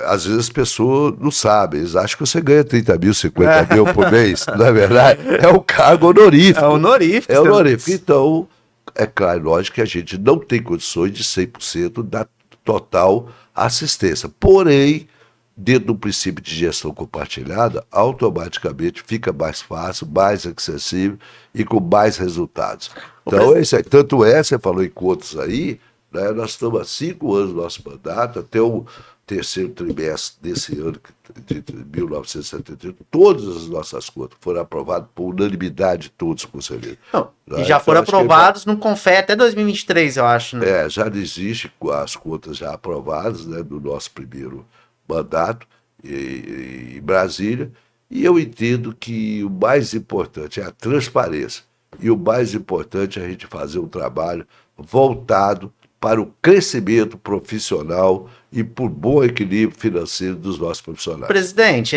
[SPEAKER 2] Às vezes as pessoas não sabem, eles acham que você ganha 30 mil, 50 mil por mês, não é verdade? É um cargo honorífico.
[SPEAKER 1] É honorífico.
[SPEAKER 2] É honorífico. Então, é claro, lógico que a gente não tem condições de 100% da total assistência. Porém, dentro do princípio de gestão compartilhada, automaticamente fica mais fácil, mais acessível e com mais resultados. Então, é isso aí. Tanto é, você falou em contas aí, né, nós estamos há 5 anos do nosso mandato, até o terceiro trimestre desse ano, de 1971, todas as nossas contas foram aprovadas por unanimidade de todos os conselheiros.
[SPEAKER 1] Não, e já foram aprovados no CONFER até 2023, eu acho. Né?
[SPEAKER 2] Já existe as contas já aprovadas, né, do nosso primeiro mandato em Brasília, e eu entendo que o mais importante é a transparência, e o mais importante é a gente fazer um trabalho voltado para o crescimento profissional e por bom equilíbrio financeiro dos nossos profissionais.
[SPEAKER 1] Presidente,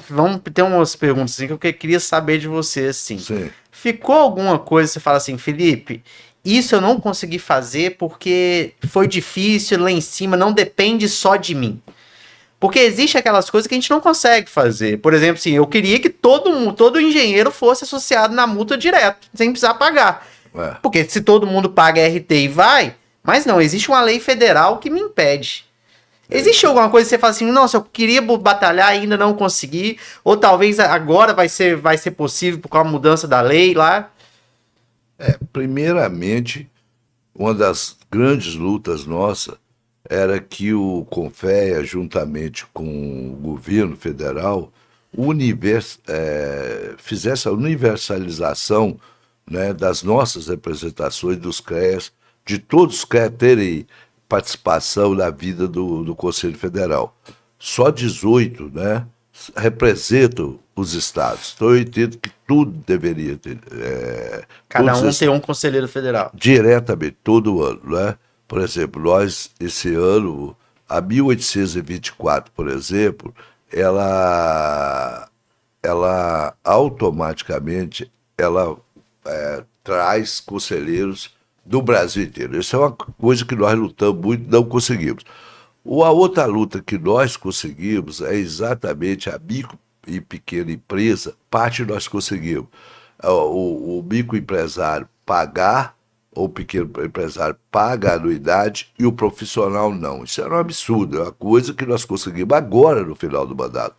[SPEAKER 1] vamos ter umas perguntas assim, que eu queria saber de você, assim.
[SPEAKER 2] Sim.
[SPEAKER 1] Ficou alguma coisa, você fala assim, Felipe, isso eu não consegui fazer porque foi difícil lá em cima, não depende só de mim. Porque existe aquelas coisas que a gente não consegue fazer. Por exemplo, assim, eu queria que todo engenheiro fosse associado na multa direto, sem precisar pagar. Porque se todo mundo paga RT e vai, mas não, existe uma lei federal que me impede. Existe alguma coisa que você fala assim, nossa, eu queria batalhar e ainda não consegui, ou talvez agora vai ser possível por causa da mudança da lei lá?
[SPEAKER 2] Primeiramente, uma das grandes lutas nossas era que o CONFEA, juntamente com o governo federal, fizesse a universalização, né, das nossas representações dos CREAs, de todos os CREAs terem participação na vida do Conselho Federal. Só 18, né, representam os estados. Então eu entendo que tudo deveria ter.
[SPEAKER 1] Cada um tem um conselheiro federal.
[SPEAKER 2] Diretamente, todo ano, né? Por exemplo, nós, esse ano, a 1824, por exemplo, ela automaticamente traz conselheiros do Brasil inteiro. Isso é uma coisa que nós lutamos muito e não conseguimos. A outra luta que nós conseguimos é exatamente a micro e pequena empresa, parte nós conseguimos. O microempresário pagar, ou o pequeno empresário paga a anuidade e o profissional não. Isso era um absurdo, é uma coisa que nós conseguimos agora no final do mandato.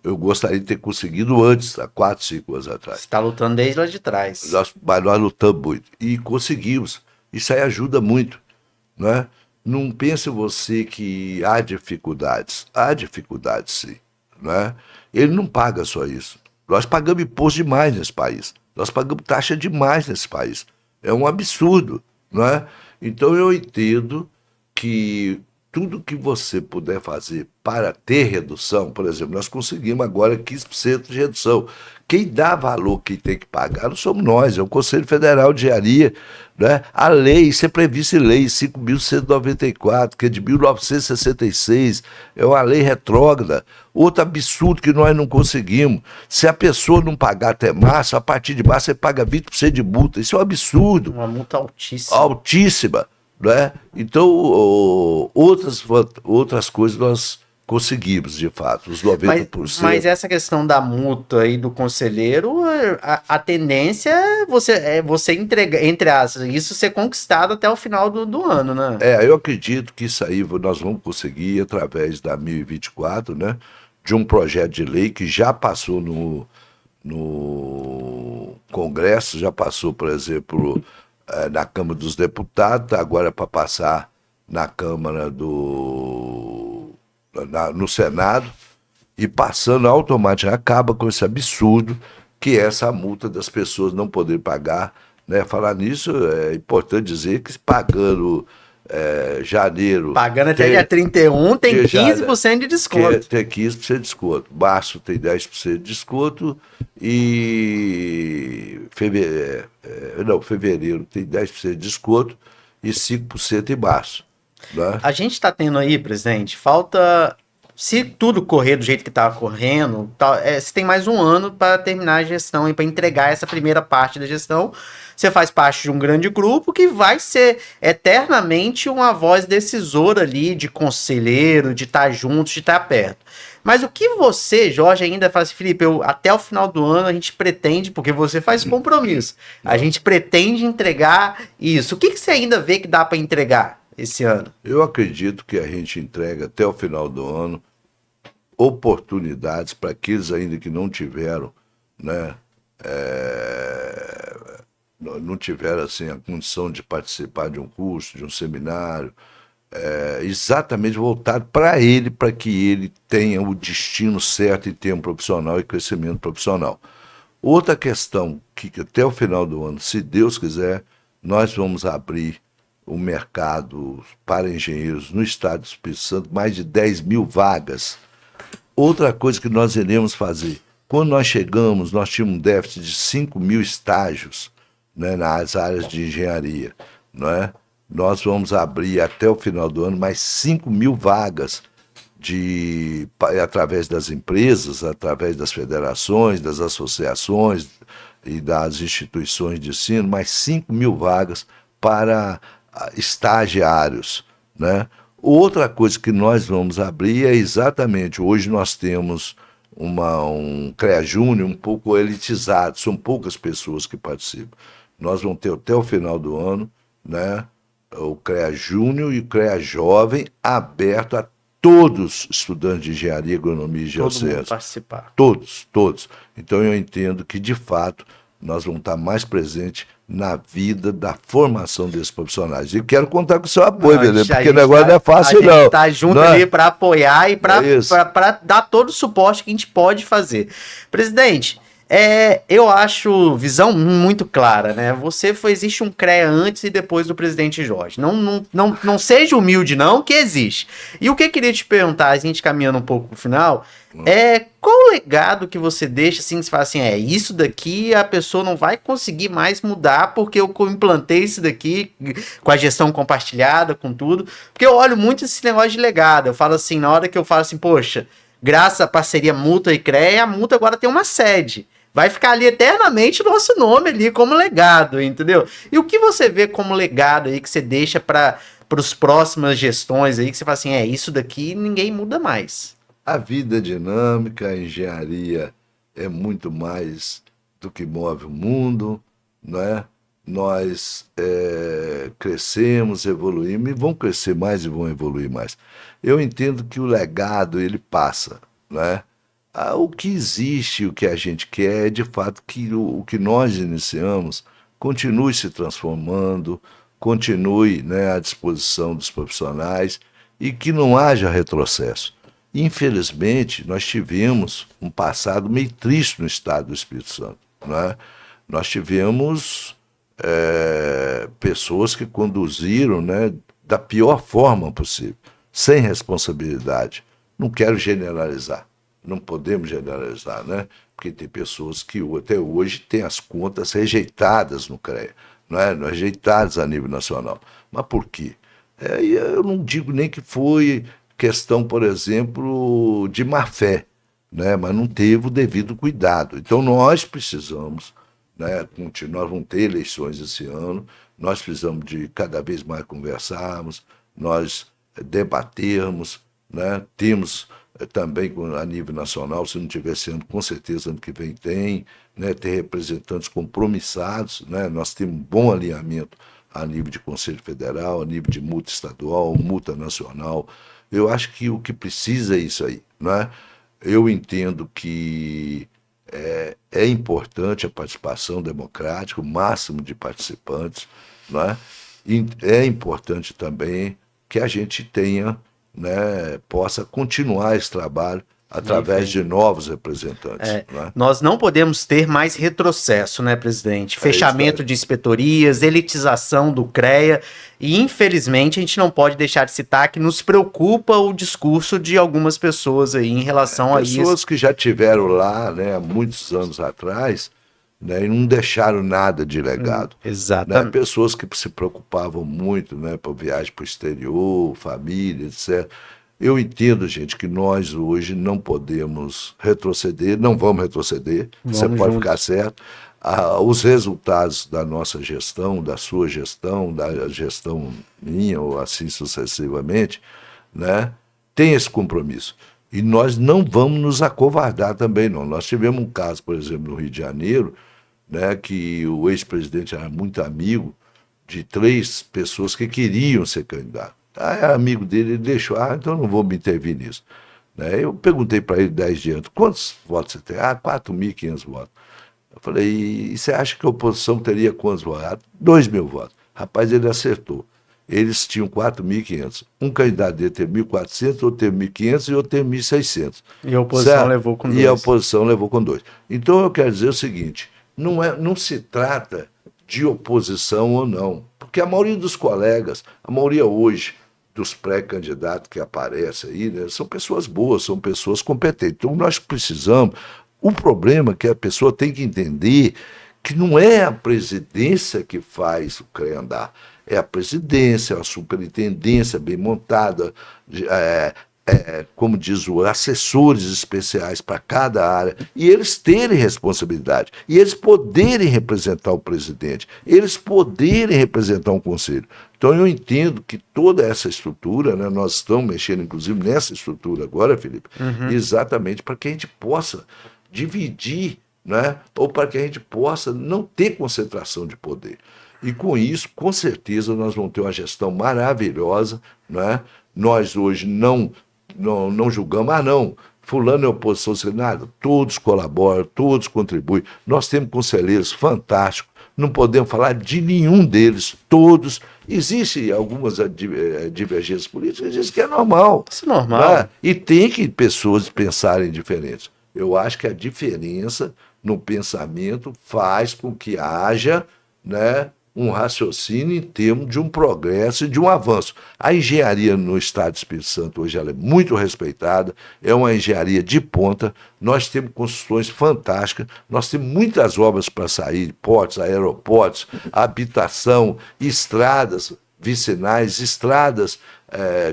[SPEAKER 2] Eu gostaria de ter conseguido antes, há 4, 5 anos atrás.
[SPEAKER 1] Você está lutando desde lá de trás.
[SPEAKER 2] Mas nós lutamos muito e conseguimos. Isso aí ajuda muito, né? Não pense você que há dificuldades. Há dificuldades, sim, né? Ele não paga só isso. Nós pagamos imposto demais nesse país. Nós pagamos taxa demais nesse país. É um absurdo, não é? Então eu entendo que tudo que você puder fazer para ter redução, por exemplo, nós conseguimos agora 15% de redução. Quem dá valor, quem tem que pagar, não somos nós, é o Conselho Federal de Engenharia, né? A lei, isso é previsto em lei 5.194, que é de 1966, é uma lei retrógrada. Outro absurdo que nós não conseguimos. Se a pessoa não pagar até março, a partir de março você paga 20% de multa. Isso é um absurdo.
[SPEAKER 1] Uma multa altíssima.
[SPEAKER 2] Altíssima, né? Então, outras coisas nós conseguimos, de fato, os 90%.
[SPEAKER 1] Mas essa questão da multa aí do conselheiro, a tendência é você entregar, entre aspas, isso ser conquistado até o final do ano, né?
[SPEAKER 2] Eu acredito que isso aí nós vamos conseguir através da 1024, né? de um projeto de lei que já passou no Congresso, já passou, por exemplo, na Câmara dos Deputados, agora para passar na Câmara no Senado, e passando automaticamente, acaba com esse absurdo que é essa multa das pessoas não poderem pagar. Né? Falar nisso, é importante dizer que pagando janeiro...
[SPEAKER 1] Pagando até dia 31 tem 15% de desconto.
[SPEAKER 2] Tem 15% de desconto. Março tem 10% de desconto e fevereiro tem 10% de desconto e 5% em março. Né?
[SPEAKER 1] A gente está tendo aí, presidente, falta... Se tudo correr do jeito que estava correndo, você tem mais um ano para terminar a gestão e para entregar essa primeira parte da gestão. Você faz parte de um grande grupo que vai ser eternamente uma voz decisora ali, de conselheiro, de estar juntos, de estar perto. Mas o que você, Jorge, ainda fala assim, Felipe, até o final do ano a gente pretende, porque você faz compromisso, a gente pretende entregar isso. O que você ainda vê que dá para entregar esse ano?
[SPEAKER 2] Eu acredito que a gente entrega até o final do ano oportunidades para aqueles ainda que não tiveram, né, não tiveram assim, a condição de participar de um curso, de um seminário, exatamente voltado para ele, para que ele tenha o destino certo em termos profissional e crescimento profissional. Outra questão, que até o final do ano, se Deus quiser, nós vamos abrir o mercado para engenheiros no estado do Espírito Santo, mais de 10 mil vagas. Outra coisa que nós iremos fazer, quando nós chegamos, nós tínhamos um déficit de 5 mil estágios, né, nas áreas de engenharia. Não é? Nós vamos abrir até o final do ano mais 5 mil vagas através das empresas, através das federações, das associações e das instituições de ensino, mais 5 mil vagas para estagiários, né? Outra coisa que nós vamos abrir é exatamente, hoje nós temos um CREA Júnior um pouco elitizado, são poucas pessoas que participam. Nós vamos ter até o final do ano, né, o CREA Júnior e o CREA Jovem aberto a todos os estudantes de engenharia, agronomia e geociência.
[SPEAKER 1] Todo mundo participar.
[SPEAKER 2] Todos. Então eu entendo que, de fato, nós vamos estar mais presentes na vida da formação desses profissionais. E quero contar com o seu apoio, porque o negócio não é fácil, não. A gente
[SPEAKER 1] está junto ali para apoiar e para dar todo o suporte que a gente pode fazer. Presidente, eu acho visão muito clara, né? Existe um CREA antes e depois do presidente Jorge. Não seja humilde, não, que existe. E o que eu queria te perguntar, a gente caminhando um pouco pro final, qual o legado que você deixa, assim, você fala assim, isso daqui a pessoa não vai conseguir mais mudar porque eu implantei isso daqui com a gestão compartilhada, com tudo. Porque eu olho muito esse negócio de legado. Eu falo assim, na hora que eu falo assim, poxa, graças à parceria Multa e CREA, a Multa agora tem uma sede. Vai ficar ali eternamente o nosso nome ali como legado, entendeu? E o que você vê como legado aí que você deixa para as próximas gestões aí, que você fala assim, isso daqui ninguém muda mais?
[SPEAKER 2] A vida é dinâmica, a engenharia é muito mais do que move o mundo, não é? Nós crescemos, evoluímos e vão crescer mais e vão evoluir mais. Eu entendo que o legado, ele passa, não é? O que existe, o que a gente quer é, de fato, que o que nós iniciamos continue se transformando, continue, né, à disposição dos profissionais e que não haja retrocesso. Infelizmente, nós tivemos um passado meio triste no estado do Espírito Santo. Né? Nós tivemos pessoas que conduziram, né, da pior forma possível, sem responsabilidade. Não quero generalizar, não podemos generalizar, né? Porque tem pessoas que até hoje têm as contas rejeitadas no CREA, né? Rejeitadas a nível nacional. Mas por quê? Eu não digo nem que foi questão, por exemplo, de má fé, né? Mas não teve o devido cuidado. Então nós precisamos, né, continuar, vamos ter eleições esse ano, nós precisamos de cada vez mais conversarmos, nós debatermos, né? Temos também a nível nacional, se não tiver sendo, com certeza ano que vem tem, né? Ter representantes compromissados, né? Nós temos um bom alinhamento a nível de Conselho Federal, a nível de multa estadual, multa nacional. Eu acho que o que precisa é isso aí, não é? Eu entendo que é importante a participação democrática, o máximo de participantes, não é? E é importante também que a gente tenha, né, possa continuar esse trabalho
[SPEAKER 1] Bem
[SPEAKER 2] através
[SPEAKER 1] feito.
[SPEAKER 2] de novos representantes. Não é?
[SPEAKER 1] Nós não podemos ter mais retrocesso, né, presidente?
[SPEAKER 2] É isso
[SPEAKER 1] Fechamento
[SPEAKER 2] aí.
[SPEAKER 1] de inspetorias, elitização do CREA, e infelizmente a gente não pode deixar de citar que nos preocupa o discurso de algumas pessoas aí em relação a isso.
[SPEAKER 2] Pessoas que já tiveram lá, né, há muitos anos atrás, né, e não deixaram nada de legado. Né?
[SPEAKER 1] Exatamente.
[SPEAKER 2] Pessoas que se preocupavam muito, né, por viagem para o exterior, família, etc. Eu entendo, gente, que nós hoje não podemos retroceder, não vamos retroceder, você
[SPEAKER 1] Vamos
[SPEAKER 2] pode ficar
[SPEAKER 1] juntos.
[SPEAKER 2] certo. Os resultados da nossa gestão, da sua gestão, da gestão minha, ou assim sucessivamente, né, tem esse compromisso. E nós não vamos nos acovardar também, não. Nós tivemos um caso, por exemplo, no Rio de Janeiro, né, que o ex-presidente era muito amigo de 3 pessoas que queriam ser candidato. Era amigo dele, ele deixou, então eu não vou me intervir nisso. Né? Eu perguntei para ele 10 dias antes, quantos votos você tem? 4.500 votos. Eu falei, e você acha que a oposição teria quantos votos? 2.000 votos. Rapaz, ele acertou. Eles tinham 4.500. Um candidato dele teve 1.400, outro teve 1.500 e outro teve 1.600.
[SPEAKER 1] E a oposição
[SPEAKER 2] Certo?
[SPEAKER 1] levou com
[SPEAKER 2] E a
[SPEAKER 1] 2.
[SPEAKER 2] oposição levou com 2. Então eu quero dizer o seguinte, não se trata de oposição ou não, porque a maioria dos colegas, a maioria hoje dos pré-candidatos que aparecem aí, né, são pessoas boas, são pessoas competentes. Então nós precisamos, o problema é que a pessoa tem que entender que não é a presidência que faz o CREA andar, é a presidência, a superintendência bem montada, como diz o assessores especiais para cada área, e eles terem responsabilidade, e eles poderem representar o presidente, eles poderem representar um conselho. Então eu entendo que toda essa estrutura, né, nós estamos mexendo inclusive nessa estrutura agora, Felipe, exatamente para que a gente possa dividir, né, ou para que a gente possa não ter concentração de poder. E com isso, com certeza, nós vamos ter uma gestão maravilhosa, né? Nós hoje não julgamos, não, fulano é oposição, nada, todos colaboram, todos contribuem. Nós temos conselheiros fantásticos, não podemos falar de nenhum deles, todos. Existem algumas divergências políticas, isso que é normal.
[SPEAKER 1] Isso é normal.
[SPEAKER 2] Né? E tem que pessoas pensarem diferentes. Eu acho que a diferença no pensamento faz com que haja, né, um raciocínio em termos de um progresso e de um avanço. A engenharia no Estado do Espírito Santo hoje ela é muito respeitada, é uma engenharia de ponta, nós temos construções fantásticas, nós temos muitas obras para sair, portos, aeroportos, habitação, estradas vicinais, estradas,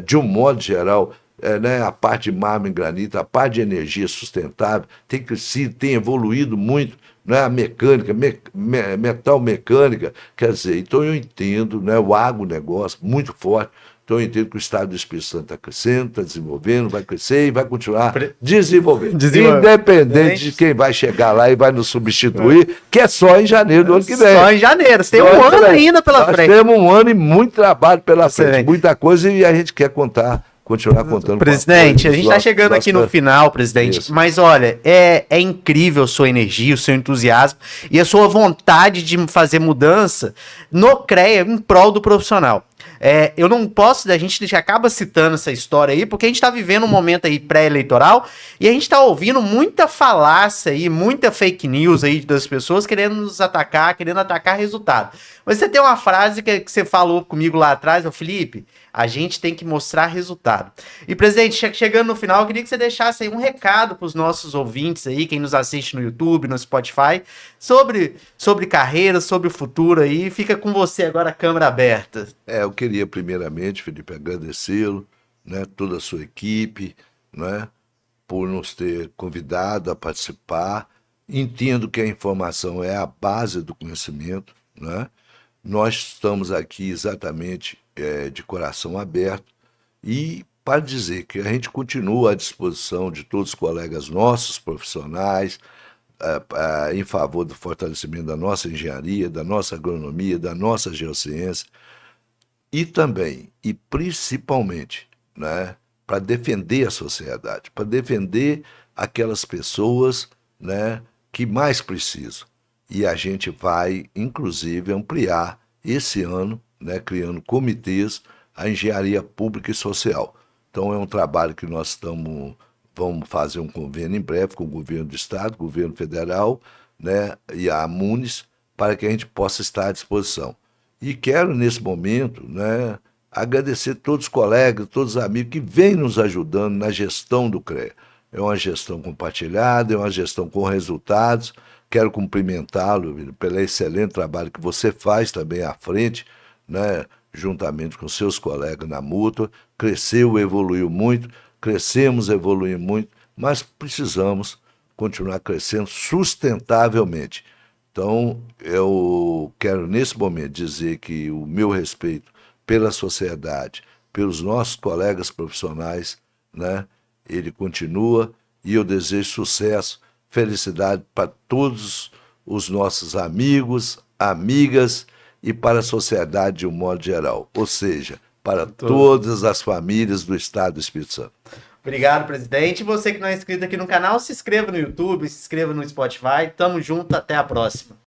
[SPEAKER 2] de um modo geral, né, a parte de mármore e granito, a parte de energia sustentável, tem crescido, tem evoluído muito, né, a mecânica, metal mecânica, quer dizer, então eu entendo, né, o agronegócio muito forte, então eu entendo que o Estado do Espírito Santo está crescendo, está desenvolvendo, vai crescer e vai continuar desenvolvendo, independente de quem vai chegar lá e vai nos substituir, que é só em janeiro do ano que vem.
[SPEAKER 1] Só em janeiro, você tem um ano ainda pela frente.
[SPEAKER 2] Nós temos um ano e muito trabalho pela frente, muita coisa e a gente quer continuar contando.
[SPEAKER 1] Presidente, a gente está chegando aqui no final, presidente, isso. Mas olha, é incrível a sua energia, o seu entusiasmo e a sua vontade de fazer mudança no CREA em prol do profissional. Eu não posso, a gente já acaba citando essa história aí, porque a gente está vivendo um momento aí pré-eleitoral e a gente está ouvindo muita falácia aí, muita fake news aí das pessoas querendo nos atacar, querendo atacar resultado. Mas você tem uma frase que você falou comigo lá atrás, Felipe, a gente tem que mostrar resultado. E, presidente, chegando no final, eu queria que você deixasse aí um recado para os nossos ouvintes aí, quem nos assiste no YouTube, no Spotify, sobre carreira, sobre o futuro aí. Fica com você agora, a câmera aberta.
[SPEAKER 2] Eu queria, primeiramente, Felipe, agradecê-lo, né, toda a sua equipe, né, por nos ter convidado a participar. Entendo que a informação é a base do conhecimento, né? Nós estamos aqui exatamente de coração aberto e para dizer que a gente continua à disposição de todos os colegas nossos, profissionais, em favor do fortalecimento da nossa engenharia, da nossa agronomia, da nossa geociência e também, e principalmente, né, para defender a sociedade, para defender aquelas pessoas, né, que mais precisam. E a gente vai, inclusive, ampliar esse ano, né, criando comitês, a engenharia pública e social. Então é um trabalho que vamos fazer um convênio em breve com o governo do estado, governo federal, né, e a Munis, para que a gente possa estar à disposição. E quero, nesse momento, né, agradecer a todos os colegas, todos os amigos que vêm nos ajudando na gestão do CREA. É uma gestão compartilhada, é uma gestão com resultados. Quero cumprimentá-lo pelo excelente trabalho que você faz também à frente, né, juntamente com seus colegas na Mútua. Cresceu, evoluiu muito, crescemos, evoluímos muito, mas precisamos continuar crescendo sustentavelmente. Então, eu quero nesse momento dizer que o meu respeito pela sociedade, pelos nossos colegas profissionais, né, ele continua e eu desejo sucesso, felicidade para todos os nossos amigos, amigas e para a sociedade de um modo geral, ou seja, para todas as famílias do Estado do Espírito Santo.
[SPEAKER 1] Obrigado, presidente. E você que não é inscrito aqui no canal, se inscreva no YouTube, se inscreva no Spotify. Tamo junto, até a próxima.